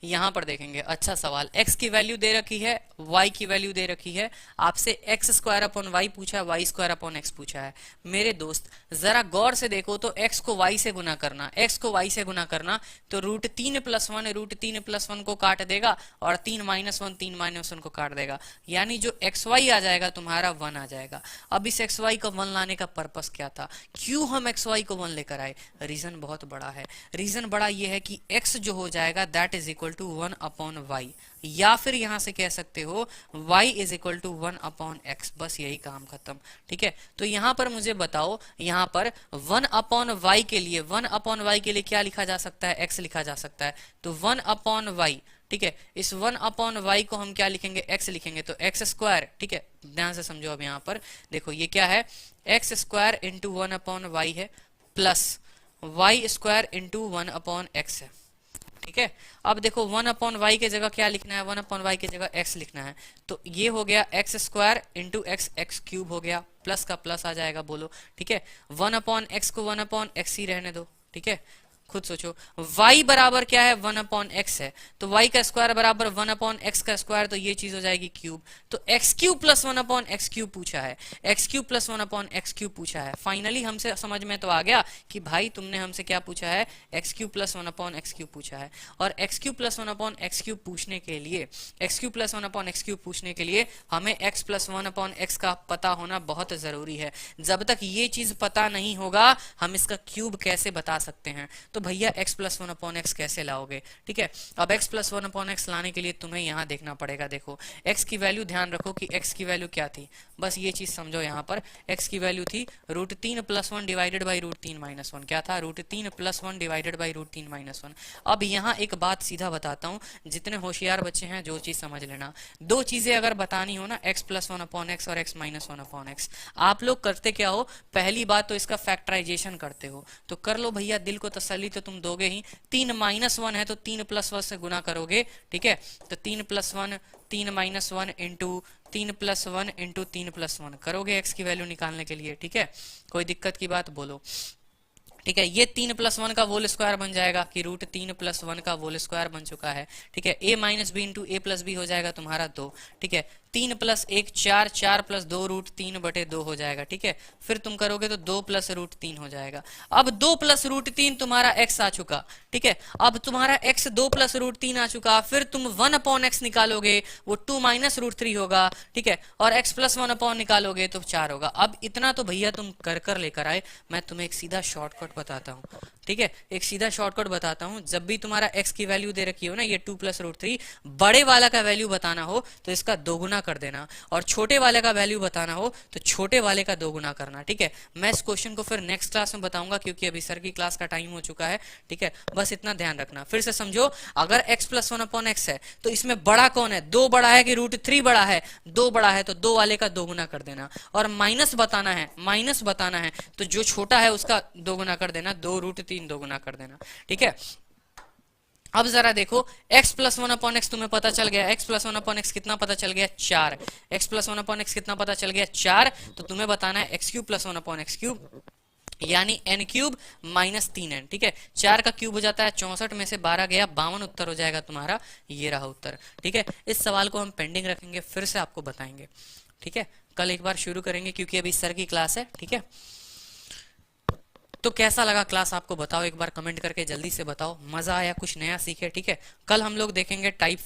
यहां पर देखेंगे। अच्छा सवाल, x की वैल्यू दे रखी है, y की वैल्यू दे रखी है, आपसे x² पूछा है, y² पूछा है। मेरे दोस्त जरा गौर से देखो तो x को y से गुना करना, x को y से गुना करना, तो √3 + 1 √3 + 1 को काट देगा, और 3 - 1 3 - 1 को काट देगा, यानी जो xy आ जाएगा तुम्हारा 1 आ जाएगा। अब इस xy को 1 लाने का पर्पस क्या था, क्यों हम xy को 1 लेकर आए, रीजन बहुत बड़ा है। रीजन बड़ा ये है कि x जो हो जाएगा that is equal to 1/y, या फिर यहां से कह सकते हो y is equal to 1/x, बस यही काम खत्म, ठीक है। तो यहां पर मुझे बताओ, यहां पर 1/y के लिए, 1/y के लिए क्या लिखा जा सकता है, x लिखा जा सकता है, तो 1/y, ठीक है, इस 1/y को हम क्या लिखेंगे, x लिखेंगे, तो x², ठीक है, ध्यान से समझो। अब यहाँ पर देखो ये क्या है, x² इंटू 1/y है, प्लस y² इंटू 1/x है, ठीक है। अब देखो 1/y की जगह क्या लिखना है, 1/y की जगह x लिखना है, तो ये हो गया x square into x, x cube हो गया, प्लस का प्लस आ जाएगा, बोलो ठीक है। 1/x को 1/x ही रहने दो, ठीक है। खुद सोचो y बराबर क्या है, 1/x है, तो y का स्क्वायर बराबर 1/x का स्क्वायर, तो ये चीज हो जाएगी क्यूब, तो x cube plus 1/x cube पूछा है, x cube plus 1/x cube पूछा है। फाइनली हमसे समझ में तो आ गया कि भाई तुमने हमसे क्या पूछा है, x cube plus 1/x cube पूछा है। और x cube plus 1/x cube पूछने के लिए, x cube plus 1/x cube पूछने के लिए हमें x प्लस 1/x का पता होना बहुत जरूरी है। जब तक ये चीज पता नहीं होगा हम इसका क्यूब कैसे बता सकते हैं। तो भैया x प्लस 1/x कैसे लाओगे, ठीक है। अब x प्लस 1/x लाने के लिए तुम्हें यहाँ देखना पड़ेगा, देखो x की वैल्यू, ध्यान रखो कि x की वैल्यू क्या थी, बस ये चीज समझो। यहाँ पर x की वैल्यू थी √3 + 1 डिवाइडेड बाई √3 - 1, क्या था, √3 + 1 डिवाइडेड बाई √3 - 1। अब यहाँ एक बात सीधा बताता हूँ, जितने होशियार बच्चे हैं जो चीज समझ लेना, दो चीजें अगर बतानी हो ना, x प्लस 1/x और x माइनस 1/x, आप लोग करते क्या हो, पहली बात तो इसका फैक्टराइजेशन करते हो, तो कर लो भैया, दिल को तसल्ली तो तुम दोगे ही। 3 - 1 है तो 3 + 1 से गुना करोगे, ठीक है, तो 3 + 1 3 - 1 इंटू 3 + 1 इंटू 3 + 1 करोगे x की वैल्यू निकालने के लिए, ठीक है। कोई दिक्कत की बात बोलो, ठीक है। ये 3 + 1 का होल स्क्वायर बन जाएगा कि √3 + 1 का होल स्क्वायर बन चुका है, ठीक है। a - b into a + b हो जाएगा तुम्हारा 2, ठीक है। 3 + 1 4, 4 + 2 √3/2 हो जाएगा, ठीक है। फिर तुम करोगे तो 2 + √3 हो जाएगा। अब 2 + √3 तुम्हारा x आ चुका, ठीक है। अब तुम्हारा x 2 + √3 आ चुका, फिर तुम 1/x निकालोगे, वो 2 - √3 होगा, ठीक है। और x + 1 निकालोगे तो 4 होगा। अब इतना तो भैया तुम कर लेकर आए, मैं तुम्हें एक सीधा शॉर्टकट बताता हूँ, ठीक है। एक सीधा शॉर्टकट बताता हूँ, जब भी तुम्हारा x की वैल्यू दे रखी हो ना, ये 2 + √3, बड़े वाला का वैल्यू बताना हो तो इसका दोगुना कर देना, और छोटे वाले का वैल्यू बताना हो तो छोटे वाले का दोगुना करना, ठीक है। मैं इस क्वेश्चन को फिर नेक्स्ट क्लास में बताऊंगा, क्योंकि अभी सर की क्लास का टाइम हो चुका है, ठीक है। बस इतना ध्यान रखना। फिर से समझो, अगर x + 1/x है तो इसमें बड़ा कौन है, 2 बड़ा है कि √3 बड़ा है, 2 बड़ा है, तो 2 वाले का दोगुना कर देना। और माइनस बताना है तो जो छोटा है उसका दोगुना कर देना, 2 √3 दोगुना कर देना, ठीक है। अब जरा देखो, x + 1/x तुम्हें पता चल गया, x + 1/x कितना पता चल गया, 4, x + 1/x कितना पता चल गया, 4, तो तुम्हें बताना है x³ + 1/x³ यानी n³ - 3n, ठीक है। 4 का क्यूब हो जाता है 64 में से 12 गया 52, उत्तर हो जाएगा तुम्हारा, ये रहा उत्तर, ठीक है। इस सवाल को हम पेंडिंग रखेंगे, फिर से आपको बताएंगे, ठीक है। कल एक बार शुरू करेंगे क्योंकि अभी सर की क्लास है, ठीक है। तो कैसा लगा क्लास आपको बताओ, एक बार कमेंट करके जल्दी से बताओ, मजा आया, कुछ नया सीखे, ठीक है। कल हम लोग देखेंगे टाइप